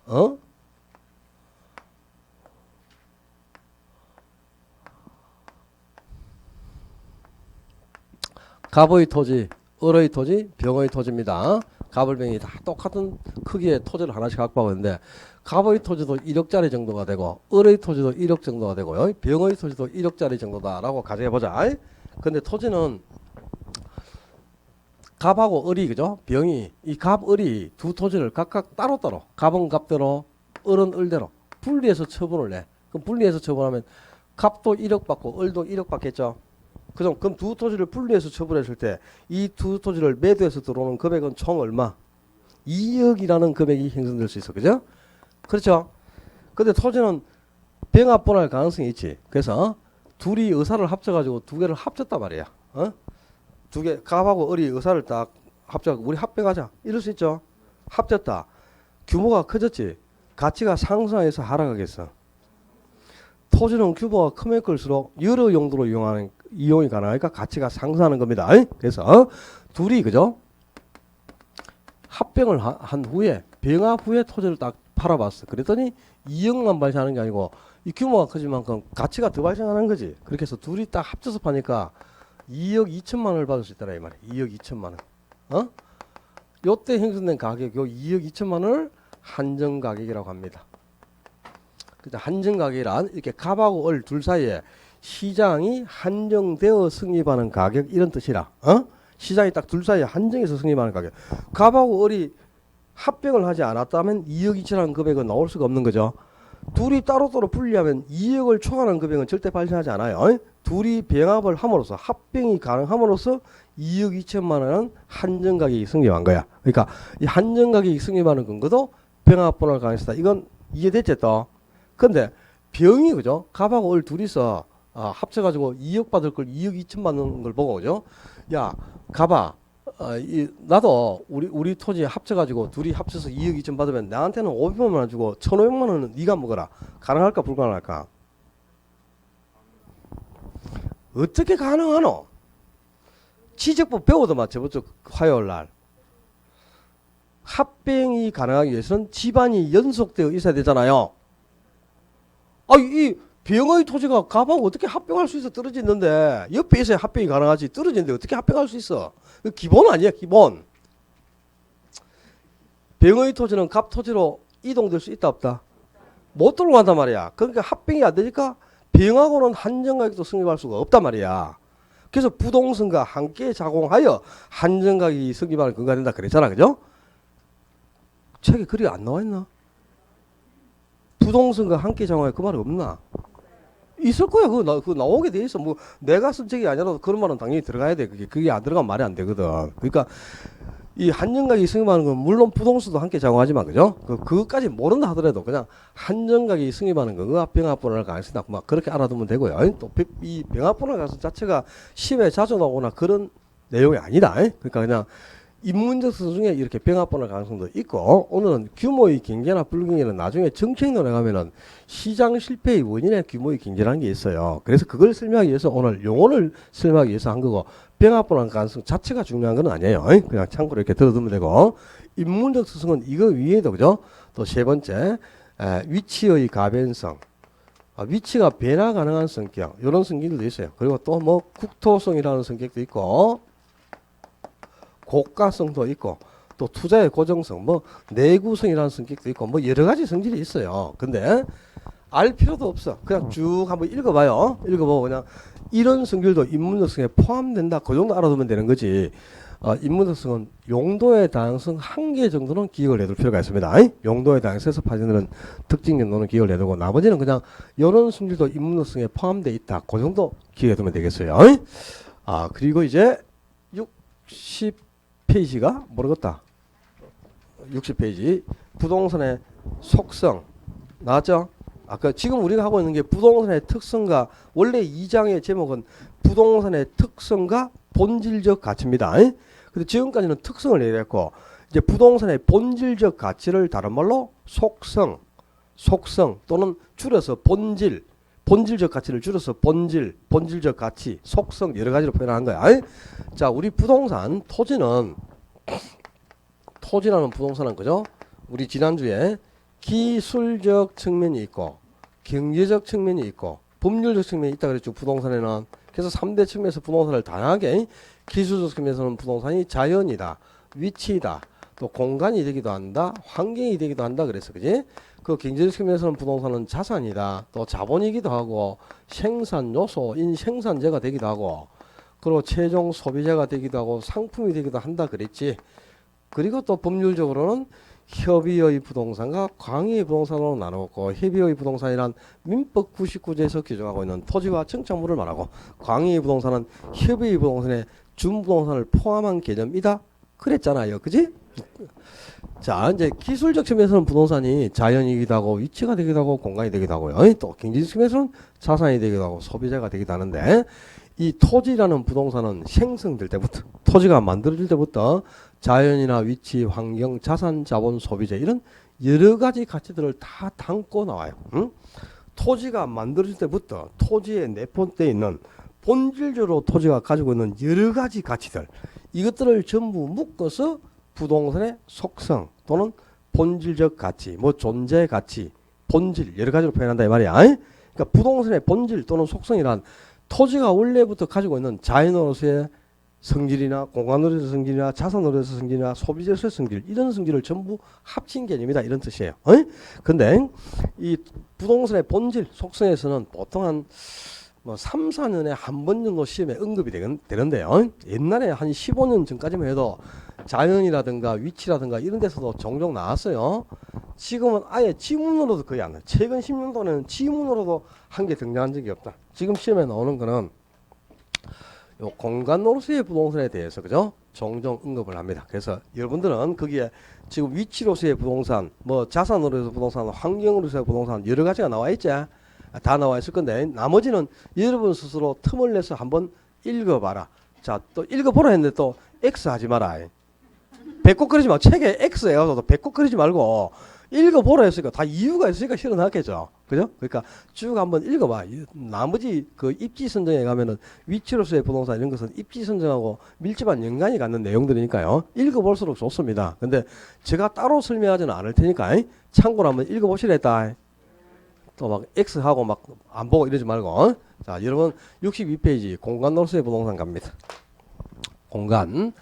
갑의 토지, 을의 토지, 병의 토지입니다. 갑을병이 다 똑같은 크기의 토지를 하나씩 갖고 하고 있는데 갑의 토지도 1억짜리 정도가 되고 을의 토지도 1억 정도가 되고요. 병의 토지도 1억짜리 정도다라고 가정해보자. 근데 토지는 갑하고 을이 그죠? 병이 이 갑, 을이 두 토지를 각각 따로따로 갑은 갑대로 을은 을대로 분리해서 처분을 해. 그럼 분리해서 처분하면 갑도 1억 받고 을도 1억 받겠죠? 그럼 두 토지를 분리해서 처분했을 때 이 두 토지를 매도해서 들어오는 금액은 총 얼마? 2억이라는 금액이 형성될 수 있어. 그죠? 그렇죠? 근데 토지는 병합분할 가능성이 있지. 그래서 둘이 의사를 합쳐가지고 두 개를 합쳤단 말이야. 두 개, 갑하고 을이 의사를 딱 합쳐가지고 우리 합병하자. 이럴 수 있죠? 합쳤다. 규모가 커졌지. 가치가 상승해서 하락하겠어. 토지는 규모가 크면 클수록 여러 용도로 이용하는 이용이 가능하니까 가치가 상승하는 겁니다. 이? 그래서 둘이 그죠? 합병을 한 후에 병합 후에 토지를 딱 팔아봤어. 그랬더니 이익만 발생하는 게 아니고 이 규모가 커지만큼 가치가 더 발생하는 거지. 그렇게 해서 둘이 딱 합쳐서 파니까 2억 2천만 원을 받을 수 있다라 이 말이야. 2억 2천만 원. 어? 요때 형성된 가격 요 2억 2천만 원을 한정 가격이라고 합니다. 그죠? 한정 가격이란 이렇게 갑하고 을 둘 사이에 시장이 한정되어 성립하는 가격 이런 뜻이라. 어? 시장이 딱 둘 사이에 한정해서 성립하는 가격. 갑하고 을이 합병을 하지 않았다면 2억 2천이라는 금액은 나올 수가 없는 거죠. 둘이 따로따로 분리하면 2억을 초과하는 금액은 절대 발생하지 않아요. 둘이 병합을 함으로써 합병이 가능함으로써 2억 2천만 원은 한정 가격이 성립한 거야. 그러니까 이 한정 가격이 성립하는 근거도 병합분할 가능성이다. 이건 이해됐지 또? 근데 병이 그죠? 갑하고 을 둘이서 합쳐가지고 2억 받을 걸 2억 2천 받는 걸 보고 그죠? 야 갑아 나도 우리 토지 합쳐가지고 둘이 합쳐서 2억 2천 받으면 나한테는 500만 원 주고 1,500만 원은 네가 먹어라. 가능할까 불가능할까? 어떻게 가능하노? 지적법 배우더만 저번 주 화요일 날. 합병이 가능하기 위해서는 집안이 연속되어 있어야 되잖아요. 이 병의 토지가 갑하고 어떻게 합병할 수 있어? 떨어지는데 옆에 있어야 합병이 가능하지. 떨어지는데 어떻게 합병할 수 있어? 기본 아니야 기본. 병의 토지는 갑 토지로 이동될 수 있다 없다? 못 들어간단 말이야. 그러니까 합병이 안 되니까 병하고는 한정가격도 성립할 수가 없단 말이야. 그래서 부동산과 함께 작용하여 한정가격이 성립하는 근거가 된다 그랬잖아. 그죠? 책에 글이 안 나와 있나? 부동산과 함께 작용하여 그 말이 없나? 있을 거야. 그거 나오게 돼 있어. 뭐 내가 쓴 책이 아니라도 그런 말은 당연히 들어가야 돼. 그게 안 들어가면 말이 안 되거든. 그러니까 이 한정가격이 성립하는 건 물론 부동산도 함께 작용하지만 그죠? 그것까지 모른다 하더라도 그냥 한정가격이 성립하는 거 병합분할 가능성이 막 그렇게 알아두면 되고요. 또 이 병합분할 가능성 자체가 시외에 자주 나오거나 그런 내용이 아니다. 그러니까 그냥 인문적 수 중에 이렇게 병합분할 가능성도 있고 오늘은 규모의 경제나 불경제는 나중에 정책론에 가면은 시장 실패의 원인에 규모의 경제라는 게 있어요. 그래서 그걸 설명하기 위해서 오늘 용어를 설명하기 위해서 한 거고 병합분할 가능성 자체가 중요한 건 아니에요. 그냥 참고로 이렇게 들어두면 되고 인문적 특성은 이거 위에도 그죠? 또 세 번째 위치의 가변성 위치가 변화 가능한 성격 이런 성격들도 있어요. 그리고 또 뭐 국토성이라는 성격도 있고 고가성도 있고 또 투자의 고정성 뭐 내구성이라는 성격도 있고 뭐 여러 가지 성질이 있어요. 근데 알 필요도 없어. 그냥 쭉 한번 읽어봐요. 읽어보고 그냥 이런 성질도 인문적성에 포함된다. 그 정도 알아두면 되는 거지. 인문적성은 용도의 다양성 한개 정도는 기억을 해둘 필요가 있습니다. 용도의 다양성에서 파생되는 특징 정도는 기억을 해두고 나머지는 그냥 이런 성질도 인문적성에 포함되어 있다. 그 정도 기억해두면 되겠어요. 그리고 이제 60페이지가 모르겠다. 60페이지 부동산의 속성 나왔죠? 아까 지금 우리가 하고 있는 게 부동산의 특성과 원래 2장의 제목은 부동산의 특성과 본질적 가치입니다. 근데 지금까지는 특성을 얘기했고 이제 부동산의 본질적 가치를 다른 말로 속성 또는 줄여서 본질적 가치를 줄여서 본질적 가치, 속성 여러 가지로 표현하는 거야. 자, 우리 부동산 토지라는 부동산은 그죠? 우리 지난주에 기술적 측면이 있고 경제적 측면이 있고 법률적 측면이 있다 그랬죠. 부동산에는. 그래서 3대 측면에서 부동산을 다양하게 기술적 측면에서는 부동산이 자연이다. 위치이다. 또 공간이 되기도 한다. 환경이 되기도 한다. 그래서 그지? 그 경제적 측면에서는 부동산은 자산이다. 또 자본이기도 하고 생산 요소인 생산재가 되기도 하고 그리고 최종 소비재가 되기도 하고 상품이 되기도 한다 그랬지. 그리고 또 법률적으로는 협의의 부동산과 광의의 부동산으로 나누었고 협의의 부동산이란 민법 99조에서 규정하고 있는 토지와 청작물을 말하고 광의의 부동산은 협의의 부동산에 준부동산을 포함한 개념이다 그랬잖아요. 그지? 자, 이제 기술적 측면에서는 부동산이 자연이기도 하고 위치가 되기도 하고 공간이 되기도 하고요. 또 경제적 측면에서는 자산이 되기도 하고 소비재가 되기도 하는데 이 토지라는 부동산은 생성될 때부터 토지가 만들어질 때부터 자연이나 위치, 환경, 자산, 자본, 소비재 이런 여러 가지 가치들을 다 담고 나와요. 토지가 만들어질 때부터 토지에 내포되어 있는 본질적으로 토지가 가지고 있는 여러 가지 가치들, 이것들을 전부 묶어서 부동산의 속성 또는 본질적 가치, 뭐 존재 가치, 본질 여러 가지로 표현한다 이 말이야. 그러니까 부동산의 본질 또는 속성이란 토지가 원래부터 가지고 있는 자연으로서의 성질이나 공간으로서의 성질이나 자산으로서의 성질이나 소비재로서의 성질, 이런 성질을 전부 합친 개념이다 이런 뜻이에요. 근데 이 부동산의 본질 속성에서는 보통 한 뭐 3, 4년에 한 번 정도 시험에 언급이 되는데요. 옛날에 한 15년 전까지만 해도 자연이라든가 위치라든가 이런 데서도 종종 나왔어요. 지금은 아예 지문으로도 거의 안 나와요. 최근 10년도는 지문으로도 한 개 등장한 적이 없다. 지금 시험에 나오는 거는 요 공간으로서의 부동산에 대해서 그죠? 종종 언급을 합니다. 그래서 여러분들은 거기에 지금 위치로서의 부동산, 뭐 자산으로서의 부동산, 환경으로서의 부동산 여러 가지가 나와 있지. 다 나와 있을 건데 나머지는 여러분 스스로 틈을 내서 한번 읽어봐라. 자, 또 읽어보라 했는데 또 X 하지 마라. 배꼽거리지 마. 책에 X예요. 또 배꼽거리지 말고 읽어보라 했으니까 다 이유가 있으니까 실어놨겠죠. 그죠? 그러니까 쭉 한번 읽어봐. 나머지 그 입지 선정에 가면은 위치로서의 부동산 이런 것은 입지 선정하고 밀접한 연관이 갖는 내용들이니까요. 읽어볼수록 좋습니다. 근데 제가 따로 설명하지는 않을 테니까 참고로 한번 읽어보시라 했다. 또 막 X하고 막 안 보고 이러지 말고. 자, 여러분 62페이지 공간으로서의 부동산 갑니다. 공간.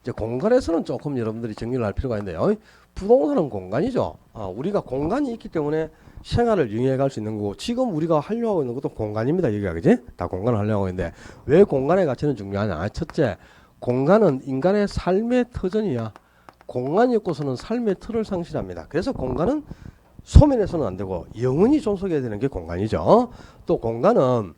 이제 공간에서는 조금 여러분들이 정리를 할 필요가 있는데요. 부동산은 공간이죠. 우리가 공간이 있기 때문에 생활을 영위해 갈 수 있는 거고, 지금 우리가 하려고 하고 있는 것도 공간입니다. 여기가 그지? 다 공간을 하려고 하고 있는데 왜 공간의 가치는 중요하냐? 첫째, 공간은 인간의 삶의 터전이야. 공간이 없고서는 삶의 틀을 상실합니다. 그래서 공간은 소멸해서는 안 되고 영원히 존속해야 되는 게 공간이죠. 또 공간은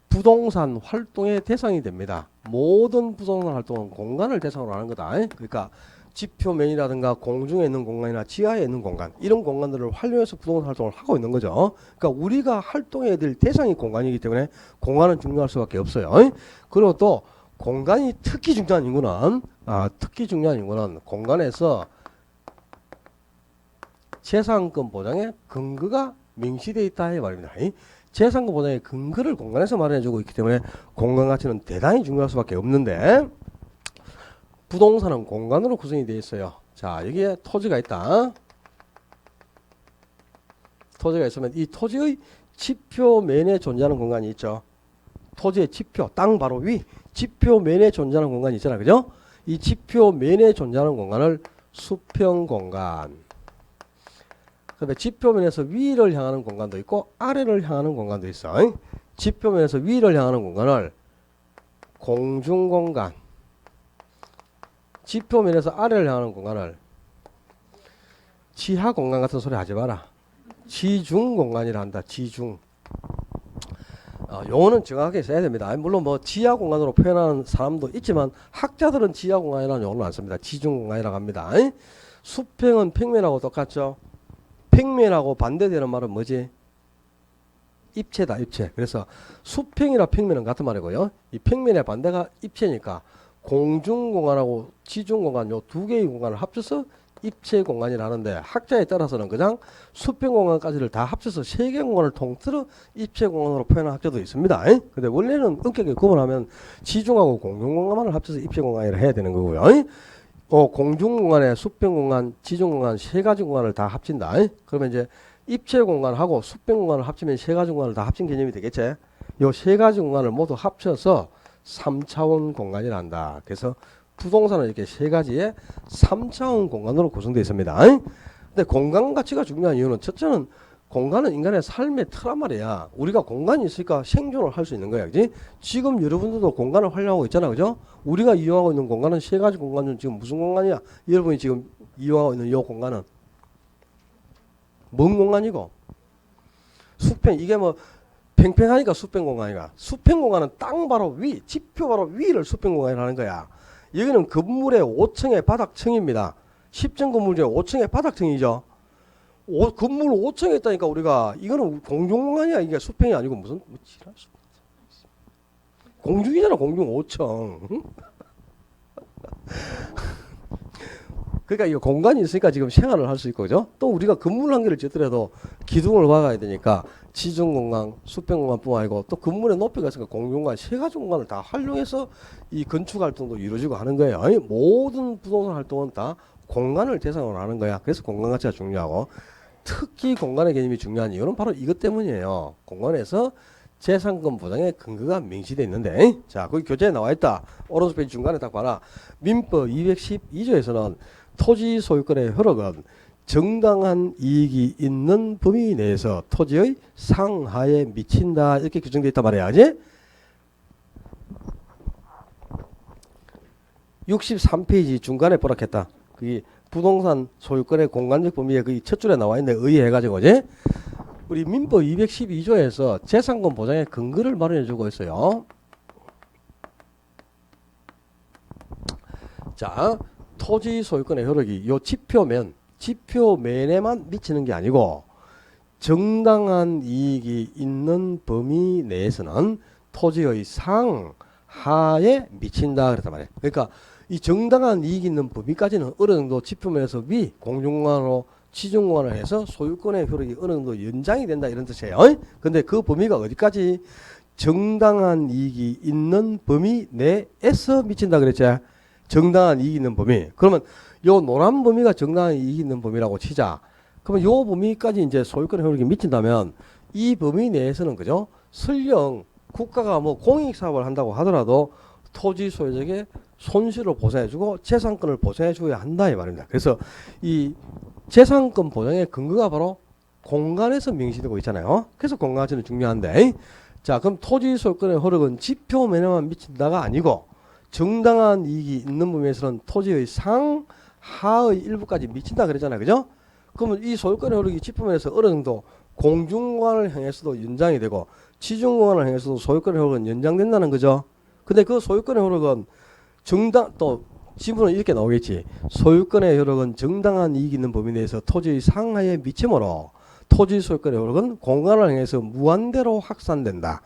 부동산 활동의 대상이 됩니다. 모든 부동산 활동은 공간을 대상으로 하는 거다. 그러니까 지표면이라든가 공중에 있는 공간이나 지하에 있는 공간, 이런 공간들을 활용해서 부동산 활동을 하고 있는 거죠. 그러니까 우리가 활동해야 될 대상이 공간이기 때문에 공간은 중요할 수밖에 없어요. 그리고 또 공간이 특히 중요한 이유는 공간에서 재산권 보장의 근거가 명시되어 있다 이 말입니다. 재산권 보장의 근거를 공간에서 마련해주고 있기 때문에 공간 가치는 대단히 중요할 수밖에 없는데, 부동산은 공간으로 구성이 되어 있어요. 자, 여기에 토지가 있다. 토지가 있으면 이 토지의 지표면에 존재하는 공간이 있죠. 토지의 지표, 땅 바로 위 지표면에 존재하는 공간이 있잖아, 그죠? 이 지표면에 존재하는 공간을 수평 공간. 그다음에 지표면에서 위를 향하는 공간도 있고 아래를 향하는 공간도 있어. 지표면에서 위를 향하는 공간을 공중공간, 지표면에서 아래를 향하는 공간을 지하공간 같은 소리 하지 마라. 지중공간이라 한다. 지중. 용어는 정확하게 써야 됩니다. 물론 뭐 지하공간으로 표현하는 사람도 있지만 학자들은 지하공간이라는 용어는 안 씁니다. 지중공간이라고 합니다. 수평은 평면하고 똑같죠. 평면하고 반대되는 말은 뭐지? 입체다, 입체. 그래서 수평이나 평면은 같은 말이고요. 이 평면의 반대가 입체니까 공중공간하고 지중공간 요 두 개의 공간을 합쳐서 입체 공간이라 하는데, 학자에 따라서는 그냥 수평 공간까지를 다 합쳐서 세 개 공간을 통틀어 입체 공간으로 표현한 학자도 있습니다. 근데 원래는 엄격하게 구분하면 지중하고 공중공간을 합쳐서 입체 공간이라 해야 되는 거고요. 공중공간에 수평공간, 지중공간 세 가지 공간을 다 합친다. 그러면 이제 입체공간하고 수평공간을 합치면 세 가지 공간을 다 합친 개념이 되겠지. 요 세 가지 공간을 모두 합쳐서 3차원 공간이라 한다. 그래서 부동산은 이렇게 세 가지의 3차원 공간으로 구성되어 있습니다. 근데 공간 가치가 중요한 이유는, 첫째는 공간은 인간의 삶의 틀란 말이야. 우리가 공간이 있으니까 생존을 할 수 있는 거야. 그지? 지금 여러분들도 공간을 활용하고 있잖아. 그죠? 우리가 이용하고 있는 공간은 세 가지 공간 중 지금 무슨 공간이야? 여러분이 지금 이용하고 있는 이 공간은 뭔 공간이고? 수평, 이게 뭐 팽팽하니까 수평 공간이가. 수평 공간은 땅 바로 위, 지표 바로 위를 수평 공간이라는 거야. 여기는 건물의 5층의 바닥층입니다. 10층 건물 중에 5층의 바닥층이죠. 건물 5층에 있다니까 우리가. 이거는 공중공간이야. 이게 수평이 아니고 무슨 뭐 지랄 수. 공중이잖아. 공중 5층. 그러니까 이 공간이 있으니까 지금 생활을 할 수 있고, 그죠? 또 우리가 건물 한 개를 짓더라도 기둥을 박아야 되니까 지중 공간, 수평 공간뿐만 아니고 또 건물의 높이가 있으니까 공중공간 세 가지 공간을 다 활용해서 이 건축 활동도 이루어지고 하는 거예요. 아니, 모든 부동산 활동은 다 공간을 대상으로 하는 거야. 그래서 공간 가치가 중요하고, 특히 공간의 개념이 중요한 이유는 바로 이것 때문이에요. 공간에서 재산권 보장의 근거가 명시되어 있는데, 자, 거기 교재에 나와 있다. 오른쪽 페이지 중간에 딱 봐라. 민법 212조에서는 토지 소유권의 효력은 정당한 이익이 있는 범위 내에서 토지의 상하에 미친다, 이렇게 규정되어 있단 말이야. 그지? 63페이지 중간에 보라겠다. 그게 부동산 소유권의 공간적 범위에 그 첫 줄에 나와 있는데 의해가지고, 그지? 우리 민법 212조에서 재산권 보장의 근거를 마련해 주고 있어요. 자, 토지 소유권의 효력이 요 지표면에만 미치는 게 아니고 정당한 이익이 있는 범위 내에서는 토지의 상하에 미친다 그랬단 말이에요. 그러니까 이 정당한 이익이 있는 범위까지는 어느 정도 지표면에서 위 공중공간으로 지중공간을 해서 소유권의 효력이 어느 정도 연장이 된다, 이런 뜻이에요. 근데 그 범위가 어디까지? 정당한 이익이 있는 범위 내에서 미친다 그랬지. 정당한 이익이 있는 범위. 그러면 요 노란 범위가 정당한 이익이 있는 범위라고 치자. 그러면 요 범위까지 이제 소유권의 효력이 미친다면 이 범위 내에서는, 그죠? 설령 국가가 뭐 공익 사업을 한다고 하더라도 토지 소유자에게 손실을 보상해주고 재산권을 보장해줘야 한다, 이 말입니다. 그래서 이 재산권 보장의 근거가 바로 공간에서 명시되고 있잖아요. 그래서 공간 가치는 중요한데, 자, 그럼 토지 소유권의 효력은 지표면에만 미친다가 아니고 정당한 이익이 있는 범위에서는 토지의 상하의 일부까지 미친다 그랬잖아요. 그죠? 그러면 이 소유권의 효력이 지표면에서 어느 정도 공중공간을 향해서도 연장이 되고 지중공간을 향해서도 소유권의 효력은 연장된다는 거죠. 근데 그 소유권의 효력은 또 지문은 이렇게 나오겠지. 소유권의 효력은 정당한 이익이 있는 범위 내에서 토지의 상하에 미치므로 토지 소유권의 효력은 공간을 향해서 무한대로 확산된다.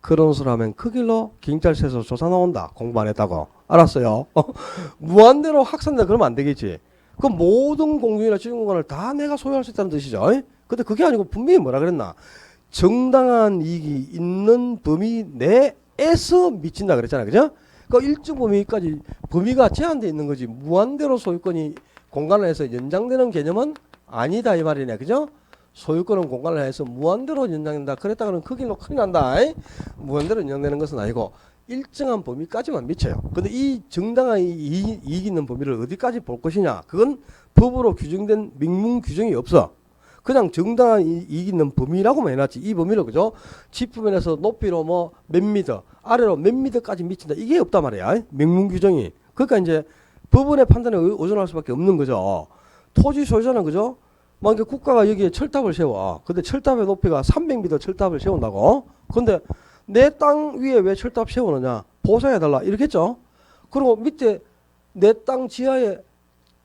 그런 소리 하면 그 길로 경찰서에서 조사 나온다. 공부 안 했다고. 알았어요? 무한대로 확산된다 그러면 안 되겠지. 그럼 모든 공중이나 지중공간을 다 내가 소유할 수 있다는 뜻이죠. 근데 그게 아니고 분명히 뭐라 그랬나? 정당한 이익이 있는 범위 내에서 미친다 그랬잖아. 그죠? 그 일정 범위까지 범위가 제한되어 있는 거지. 무한대로 소유권이 공간을 해서 연장되는 개념은 아니다, 이 말이네. 그죠? 소유권은 공간을 해서 무한대로 연장된다. 그랬다가는 그 길로 큰일 난다. 무한대로 연장되는 것은 아니고 일정한 범위까지만 미쳐요. 근데 이 정당한 이익 있는 범위를 어디까지 볼 것이냐? 그건 법으로 규정된明문 규정이 없어. 그냥 정당한 이익 있는 범위라고만 해놨지. 이 범위를, 그죠? 지표면에서 높이로 뭐 몇 미터, 아래로 몇 미터까지 미친다. 이게 없단 말이야.明문 규정이. 그러니까 이제 법원의 판단에 의존할 수밖에 없는 거죠. 토지 소유자는, 그죠? 막 이렇게 국가가 여기에 철탑을 세워. 근데 철탑의 높이가 300m 철탑을 세운다고. 근데 내 땅 위에 왜 철탑 세우느냐? 보상해달라. 이렇겠죠? 그리고 밑에 내 땅 지하에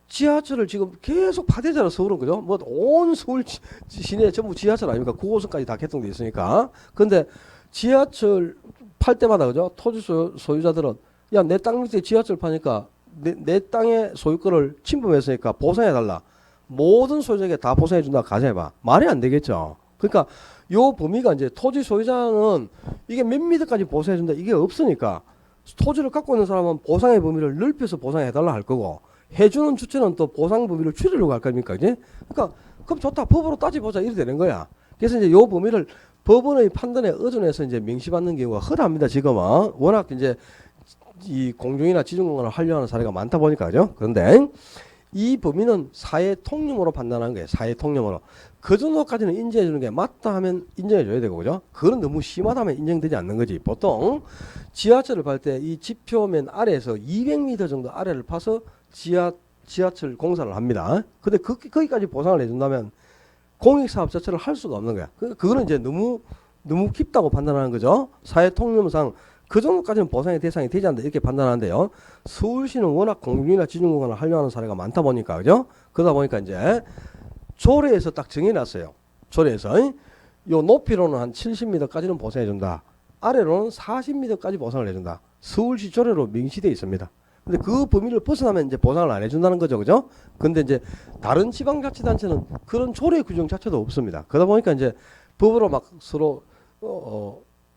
지하철을 지금 계속 파대잖아, 서울은. 그죠? 뭐 온 서울 시내 전부 지하철 아닙니까? 9호선까지 다 개통돼 있으니까. 근데 지하철 팔 때마다, 그죠? 토지 소유자들은 야, 내 땅 밑에 지하철 파니까 내 땅의 소유권을 침범했으니까 보상해달라. 모든 소유자에게 다 보상해준다 가정해봐. 말이 안 되겠죠. 그러니까 요 범위가 이제 토지 소유자는 이게 몇 미터까지 보상해준다 이게 없으니까 토지를 갖고 있는 사람은 보상의 범위를 넓혀서 보상해달라 할 거고 해주는 주체는 또 보상 범위를 줄이려고 할 겁니까? 이제? 그러니까 그럼 좋다. 법으로 따져보자. 이래 되는 거야. 그래서 이제 요 범위를 법원의 판단에 의존해서 이제 명시받는 경우가 흔합니다. 지금은. 워낙 이제 이 공중이나 지중공간을 활용하는 사례가 많다 보니까, 그죠? 그런데 이 범위는 사회 통념으로 판단하는 거예요. 사회 통념으로. 그 정도까지는 인정해 주는 게 맞다 하면 인정해 줘야 되고, 그죠? 그건 너무 심하다면 인정되지 않는 거지. 보통 지하철을 팔 때 이 지표면 아래에서 200m 정도 아래를 파서 지하철 공사를 합니다. 근데 거기까지 보상을 해준다면 공익사업 자체를 할 수가 없는 거야. 그거는 이제 너무 깊다고 판단하는 거죠. 사회 통념상 그 정도까지는 보상의 대상이 되지 않는다 이렇게 판단하는데요. 서울시는 워낙 공중이나 지중공간을 활용하는 사례가 많다 보니까, 그죠? 그러다 보니까 이제 조례에서 딱 정해놨어요. 조례에서 요 높이로는 한 70m까지는 보상해준다. 아래로는 40m까지 보상을 해준다. 서울시 조례로 명시되어 있습니다. 근데 그 범위를 벗어나면 이제 보상을 안 해준다는 거죠, 그죠? 근데 이제 다른 지방자치단체는 그런 조례 규정 자체도 없습니다. 그러다 보니까 이제 법으로 막 서로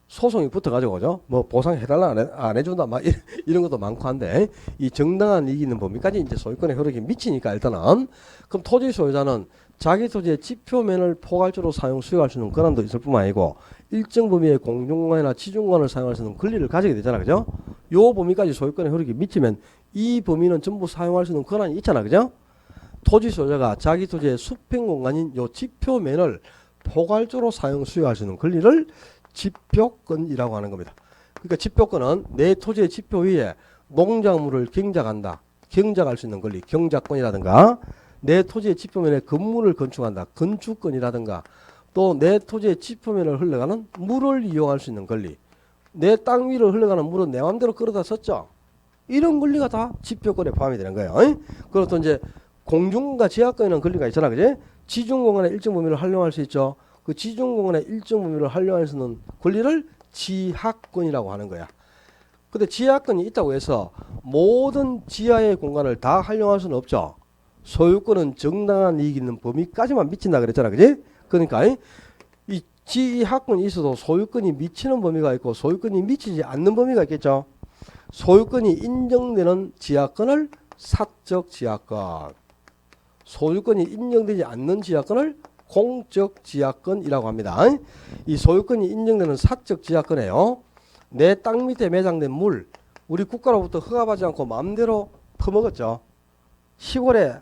소송이 붙어가지고, 그죠? 뭐 보상해달라 안 해준다 막 이런 것도 많고 한데, 이 정당한 이익 있는 범위까지 이제 소유권의 효력이 미치니까 일단은, 그럼 토지 소유자는 자기 토지의 지표면을 포괄적으로 사용 수용할 수 있는 권한도 있을 뿐만 아니고 일정 범위의 공중권이나 지중권을 사용할 수 있는 권리를 가지게 되잖아, 그죠? 요 범위까지 소유권의 효력이 미치면 이 범위는 전부 사용할 수 있는 권한이 있잖아, 그죠? 토지 소유자가 자기 토지의 수평 공간인 요 지표면을 포괄적으로 사용 수용할 수 있는 권리를 지표권이라고 하는 겁니다. 그러니까 지표권은 내 토지의 지표 위에 농작물을 경작할 수 있는 권리, 경작권이라든가 내 토지의 지표면에 건물을 건축한다, 건축권이라든가 또 내 토지의 지표면을 흘러가는 물을 이용할 수 있는 권리, 내 땅 위를 흘러가는 물은 내 마음대로 끌어다 썼죠. 이런 권리가 다 지표권에 포함이 되는 거예요. 그리고 또 이제 공중과 지하권에는 권리가 있잖아, 그지? 지중공간의 일정 범위를 활용할 수 있죠. 그 지중공간의 일정 범위를 활용할 수 있는 권리를 지하권이라고 하는 거야. 근데 지하권이 있다고 해서 모든 지하의 공간을 다 활용할 수는 없죠. 소유권은 정당한 이익 있는 범위까지만 미친다 그랬잖아, 그지? 그러니까 이 지하권이 있어도 소유권이 미치는 범위가 있고 소유권이 미치지 않는 범위가 있겠죠. 소유권이 인정되는 지하권을 사적 지하권, 소유권이 인정되지 않는 지하권을 공적 지하권이라고 합니다. 이 소유권이 인정되는 사적 지하권에요, 내 땅 밑에 매장된 물, 우리 국가로부터 허가받지 않고 마음대로 퍼먹었죠. 시골에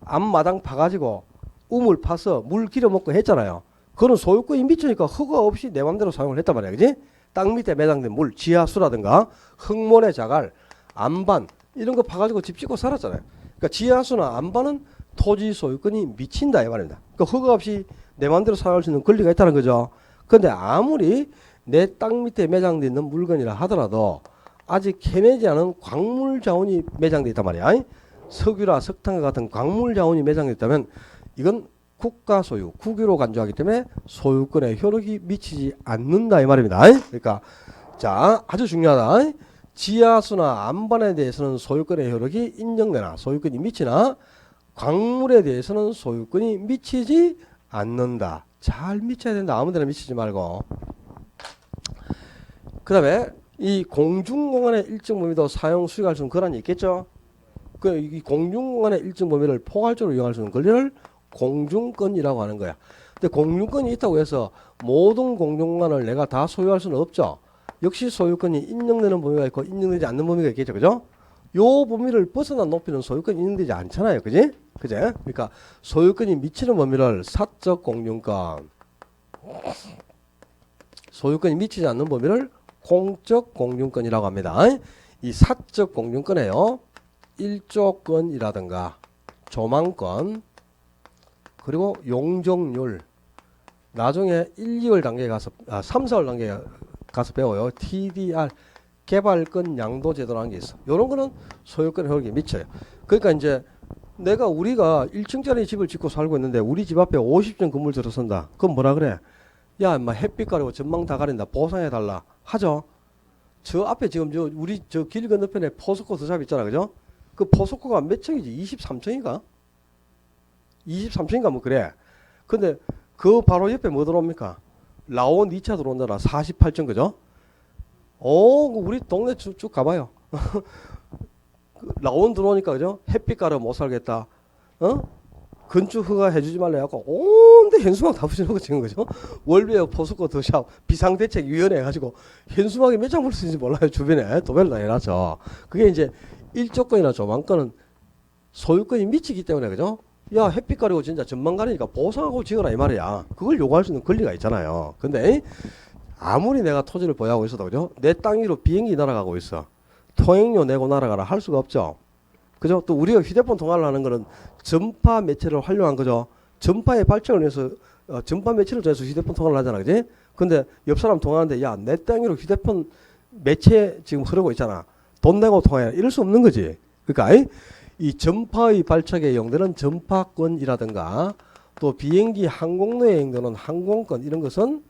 앞마당 파가지고 우물 파서 물 길어 먹고 했잖아요. 그런 소유권이 미치니까 허가 없이 내 맘대로 사용을 했단 말이야, 그지? 땅 밑에 매장된 물, 지하수라든가 흙모래 자갈, 안반 이런 거 파가지고 집 짓고 살았잖아요. 그러니까 지하수나 안반은 토지 소유권이 미친다 이 말입니다. 그러니까 허가 없이 내 맘대로 사용할 수 있는 권리가 있다는 거죠. 근데 아무리 내 땅 밑에 매장되어 있는 물건이라 하더라도 아직 캐내지 않은 광물 자원이 매장되어 있단 말이야. 석유나 석탄과 같은 광물 자원이 매장되어 있다면 이건 국가 소유, 국유로 간주하기 때문에 소유권에 효력이 미치지 않는다 이 말입니다. 그러니까 자, 아주 중요하다. 지하수나 안반에 대해서는 소유권의 효력이 인정되나 소유권이 미치나 광물에 대해서는 소유권이 미치지 않는다. 잘 미쳐야 된다. 아무데나 미치지 말고. 그 다음에 이 공중공간의 일정 범위도 사용 수익할 수 있는 권한이 있겠죠. 이 공중공간의 일정 범위를 포괄적으로 이용할 수 있는 권리를 공중권이라고 하는 거야. 근데 공중권이 있다고 해서 모든 공중공간을 내가 다 소유할 수는 없죠. 역시 소유권이 인정되는 범위가 있고 인정되지 않는 범위가 있겠죠, 그죠? 요 범위를 벗어난 높이는 소유권이 인정되지 않잖아요, 그지? 그제? 그러니까 소유권이 미치는 범위를 사적 공중권, 소유권이 미치지 않는 범위를 공적 공중권이라고 합니다. 이 사적 공중권에요, 일조권이라든가 조망권, 그리고 용적률, 나중에 1, 2월 단계에 가서 3, 4월 단계에 가서 배워요. TDR, 개발권 양도 제도라는 게 있어. 이런 거는 소유권 효력이 미쳐요. 그러니까 이제 우리가 1층짜리 집을 짓고 살고 있는데 우리 집 앞에 50층 건물 들어선다. 그럼 뭐라 그래? 야, 인마 햇빛 가리고 전망 다 가린다. 보상해 달라. 하죠. 저 앞에 지금 우리 길 건너편에 포스코 더샵 있잖아, 그죠? 그 포스코가 몇 층이지? 23층인가? 23층인가 뭐 그래. 근데 그 바로 옆에 뭐 들어옵니까? 라온 2차 들어온다라 48층, 그죠? 우리 동네 쭉 가봐요. 라온 들어오니까, 그죠? 햇빛 가려 못 살겠다. 건축 허가 해주지 말라 해갖고 온데 현수막 다 붙여놓고 지금, 그죠? 월베어 포스코 더샵 비상대책위원회 해가지고 현수막이 몇 장 볼 수 있는지 몰라요. 주변에 도배를 다 해놨죠. 그게 이제 일조권이나 조망권은 소유권이 미치기 때문에, 그죠? 야, 햇빛 가리고 진짜 전망 가리니까 보상하고 지어라 이 말이야. 그걸 요구할 수 있는 권리가 있잖아요. 근데 아무리 내가 토지를 보유하고 있어도, 그죠? 내 땅 위로 비행기 날아가고 있어. 통행료 내고 날아가라 할 수가 없죠. 그죠? 또 우리가 휴대폰 통화를 하는 거는 전파 매체를 활용한 거죠. 전파의 발전을 위해서 전파 매체를 통해서 휴대폰 통화를 하잖아, 그지? 근데 옆 사람 통화하는데, 야, 내 땅 위로 휴대폰 매체 지금 흐르고 있잖아. 돈 내고 통화해. 이럴 수 없는 거지. 그러니까 이 전파의 발착에 이용되는 전파권이라든가 또 비행기 항공로에 이용되는 항공권, 이런 것은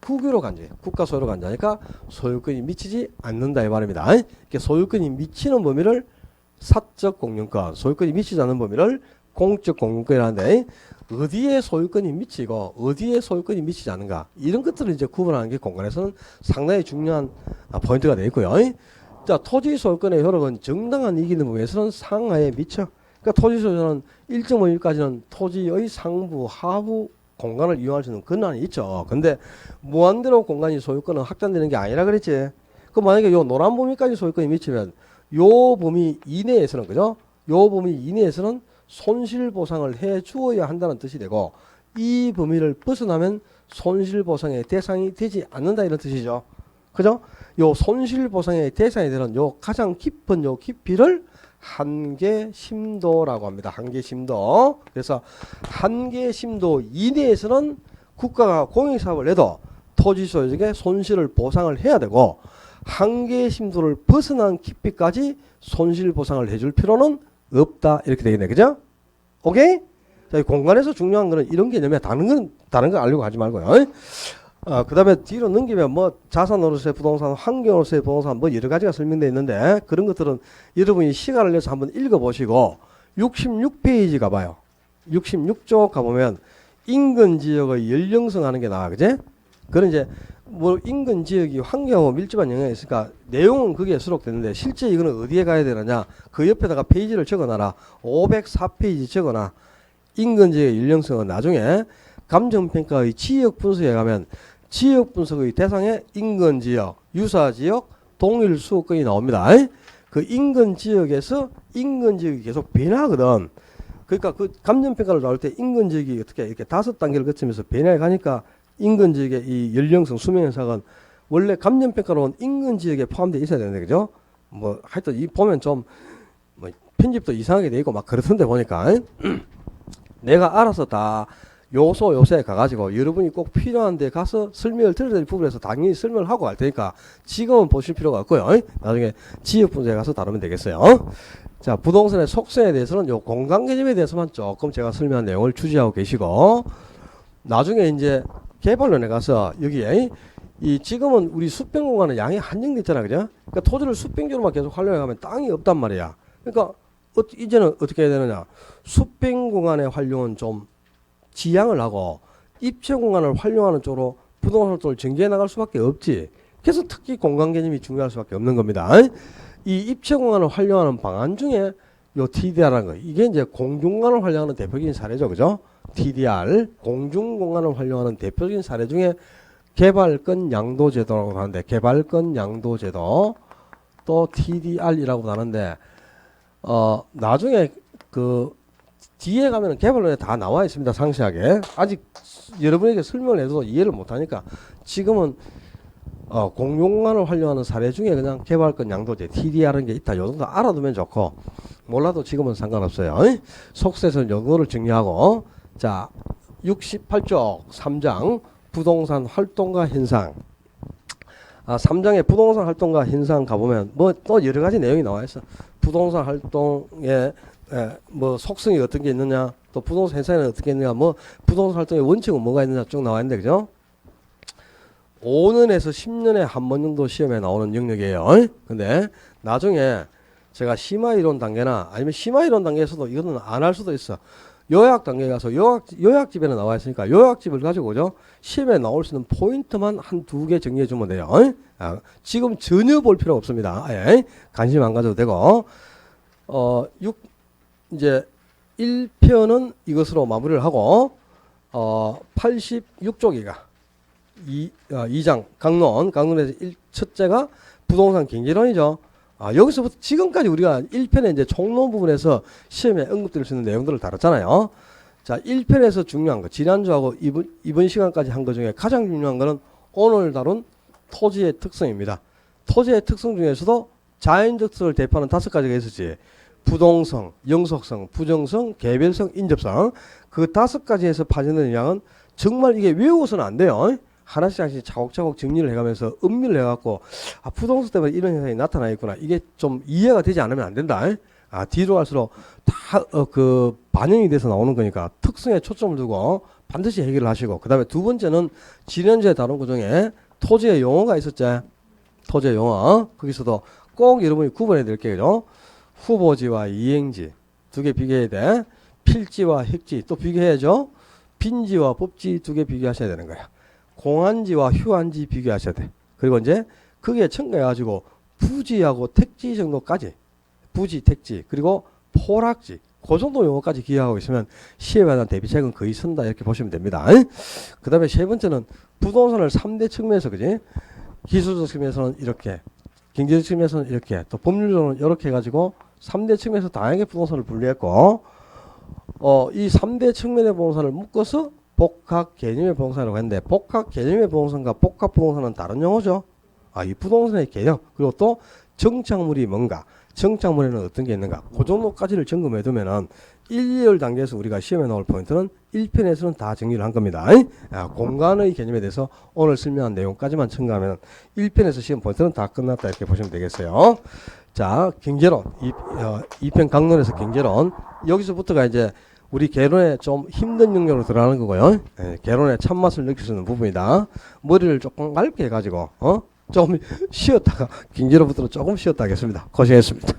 국유로 간주해. 국가 소유로 간주하니까 소유권이 미치지 않는다 이 말입니다. 이렇게 소유권이 미치는 범위를 사적 공유권, 소유권이 미치지 않는 범위를 공적 공유권이라는데 어디에 소유권이 미치고 어디에 소유권이 미치지 않는가 이런 것들을 이제 구분하는 게 공간에서는 상당히 중요한 포인트가 되어 있고요. 자, 토지 소유권의 효력은 정당한 이익 있는 부분에서는 상하에 미쳐. 그러니까 토지 소유는 일정 범위까지는 토지의 상부, 하부 공간을 이용할 수 있는 권한이 있죠. 근데 무한대로 공간이 소유권은 확장되는 게 아니라 그랬지. 그 만약에 요 노란 범위까지 소유권이 미치면 요 범위 이내에서는 그죠? 요 범위 이내에서는 손실 보상을 해 주어야 한다는 뜻이 되고 이 범위를 벗어나면 손실 보상의 대상이 되지 않는다 이런 뜻이죠. 그죠? 요 손실 보상의 대상이 되는 요 가장 깊은 요 깊이를 한계 심도라고 합니다. 한계 심도. 그래서 한계 심도 이내에서는 국가가 공익사업을 내도 토지 소유자에게 손실을 보상을 해야 되고 한계 심도를 벗어난 깊이까지 손실 보상을 해줄 필요는 없다. 이렇게 되겠네. 그죠? 오케이? 자, 이 공간에서 중요한 거는 이런 개념이야. 다른 건 알려고 하지 말고요. 그 다음에 뒤로 넘기면 뭐 자산으로서의 부동산, 환경으로서의 부동산 뭐 여러 가지가 설명되어 있는데 그런 것들은 여러분이 시간을 내서 한번 읽어보시고 66페이지 가봐요. 66쪽 가보면 인근 지역의 연령성 하는 게 나와. 그제? 그런 이제 뭐 인근 지역이 환경하고 밀집한 영향이 있으니까 내용은 거기에 수록되는데 실제 이거는 어디에 가야 되느냐 그 옆에다가 페이지를 적어놔라. 504페이지 적어놔. 인근 지역의 연령성은 나중에 감정평가의 지역 분석에 가면 지역 분석의 대상에 인근 지역, 유사 지역, 동일 수급권이 나옵니다. 그 인근 지역에서 인근 지역이 계속 변하거든. 그러니까 그 감정평가를 나올 때 인근 지역이 어떻게 이렇게 5단계를 거치면서 변해 가니까 인근 지역의 이 연령성 수명현상은 원래 감정평가로는 인근 지역에 포함되어 있어야 되는데 그죠? 뭐 하여튼 이 보면 좀 뭐 편집도 이상하게 돼 있고 막 그렇던데 보니까 내가 알아서 다 요소에 가가지고 여러분이 꼭 필요한 데 가서 설명을 드려야 될 부분에서 당연히 설명을 하고 갈 테니까 지금은 보실 필요가 없고요. 나중에 지역 분석에 가서 다루면 되겠어요. 자, 부동산의 속성에 대해서는 요 공간 개념에 대해서만 조금 제가 설명한 내용을 주지하고 계시고 나중에 이제 개발론에 가서 여기에 이 지금은 우리 수평 공간은 양이 한정돼 있잖아. 그죠? 그러니까 토지를 수평적으로만 계속 활용해 가면 땅이 없단 말이야. 그러니까 이제는 어떻게 해야 되느냐? 수평 공간의 활용은 좀 지양을 하고 입체 공간을 활용하는 쪽으로 부동산 활동을 전개해 나갈 수밖에 없지. 그래서 특히 공간 개념이 중요할 수밖에 없는 겁니다. 이 입체 공간을 활용하는 방안 중에 요 TDR라는 거 이게 이제 공중공간을 활용하는 대표적인 사례죠. 그죠? TDR 공중공간을 활용하는 대표적인 사례 중에 개발권 양도제도라고 하는데 개발권 양도제도 또 TDR이라고 하는데 나중에 그 뒤에 가면은 개발론에 다 나와 있습니다. 상세하게. 아직 여러분에게 설명을 해도 이해를 못하니까 지금은 공용공간을 활용하는 사례 중에 그냥 개발권 양도제 TDR인 게 있다. 요 정도 알아두면 좋고 몰라도 지금은 상관없어요. 속세에서는 요거를 정리하고 자 68쪽 3장 부동산 활동과 현상 3장의 부동산 활동과 현상 가보면 뭐 또 여러 가지 내용이 나와 있어. 부동산 활동에 뭐 속성이 어떤 게 있느냐 또 부동산 현상에는 어떻게 있느냐 뭐 부동산 활동의 원칙은 뭐가 있느냐 쭉 나와 있는데 그죠? 5년에서 10년에 한 번 정도 시험에 나오는 영역이에요. 근데 나중에 제가 심화이론 단계나 아니면 심화이론 단계에서도 이거는 안 할 수도 있어. 요약 단계에 가서 요약집에는 나와 있으니까 요약집을 가지고 그죠? 시험에 나올 수 있는 포인트만 한 2개 정리해 주면 돼요. 지금 전혀 볼 필요 없습니다. 관심 안 가져도 되고 이제 1편은 이것으로 마무리를 하고 86쪽이가 2장 강론에서 첫째가 부동산 경제론이죠. 여기서부터 지금까지 우리가 1편에 이제 총론 부분에서 시험에 언급될 수 있는 내용들을 다뤘잖아요. 자, 1편에서 중요한 거, 지난주하고 이번 시간까지 한 것 중에 가장 중요한 거는 오늘 다룬 토지의 특성입니다. 토지의 특성 중에서도 자연적 특성을 대표하는 5가지가 있었지. 부동성, 영속성, 부정성, 개별성, 인접성. 그 5가지에서 파생되는 양은 정말 이게 외워서는 안 돼요. 하나씩 차곡차곡 정리를 해가면서 음미를 해갖고 부동산 때문에 이런 현상이 나타나 있구나. 이게 좀 이해가 되지 않으면 안 된다. 뒤로 갈수록 다 그 반영이 돼서 나오는 거니까 특성에 초점을 두고 반드시 해결을 하시고 그 다음에 두 번째는 지난주에 다룬 것 중에 토지의 용어가 있었지. 토지의 용어. 거기서도 꼭 여러분이 구분해야 될 게 그죠? 후보지와 이행지 두 개 비교해야 돼. 필지와 핵지 또 비교해야죠. 빈지와 법지 두 개 비교하셔야 되는 거야. 공안지와 휴안지 비교하셔야 돼. 그리고 이제 그게 첨가해가지고 부지하고 택지 정도까지 부지, 택지 그리고 포락지 그 정도 용어까지 기억하고 있으면 시험에 대한 대비책은 거의 선다 이렇게 보시면 됩니다. 그 다음에 세 번째는 부동산을 3대 측면에서 그지 기술적 측면에서는 이렇게 경제적 측면에서는 이렇게 또 법률적으로는 이렇게 해가지고 3대 측면에서 다양하게 부동산을 분류했고 이 3대 측면의 부동산을 묶어서 복합 개념의 부동산이라고 했는데 복합 개념의 부동산과 복합 부동산은 다른 용어죠. 이 부동산의 개념 그리고 또 정착물이 뭔가 정착물에는 어떤 게 있는가 그 정도까지를 점검해 두면은 1, 2월 단계에서 우리가 시험에 나올 포인트는 1편에서는 다 정리를 한 겁니다. 공간의 개념에 대해서 오늘 설명한 내용까지만 첨가하면 1편에서 시험 포인트는 다 끝났다 이렇게 보시면 되겠어요. 자, 경제론 2편 강론에서 경제론 여기서부터가 이제 우리 개론에 좀 힘든 영역으로 들어가는 거고요. 개론의 참맛을 느낄 수 있는 부분이다. 머리를 조금 맑게 해가지고 좀 쉬었다가 경제로부터는 조금 쉬었다 하겠습니다. 고생했습니다.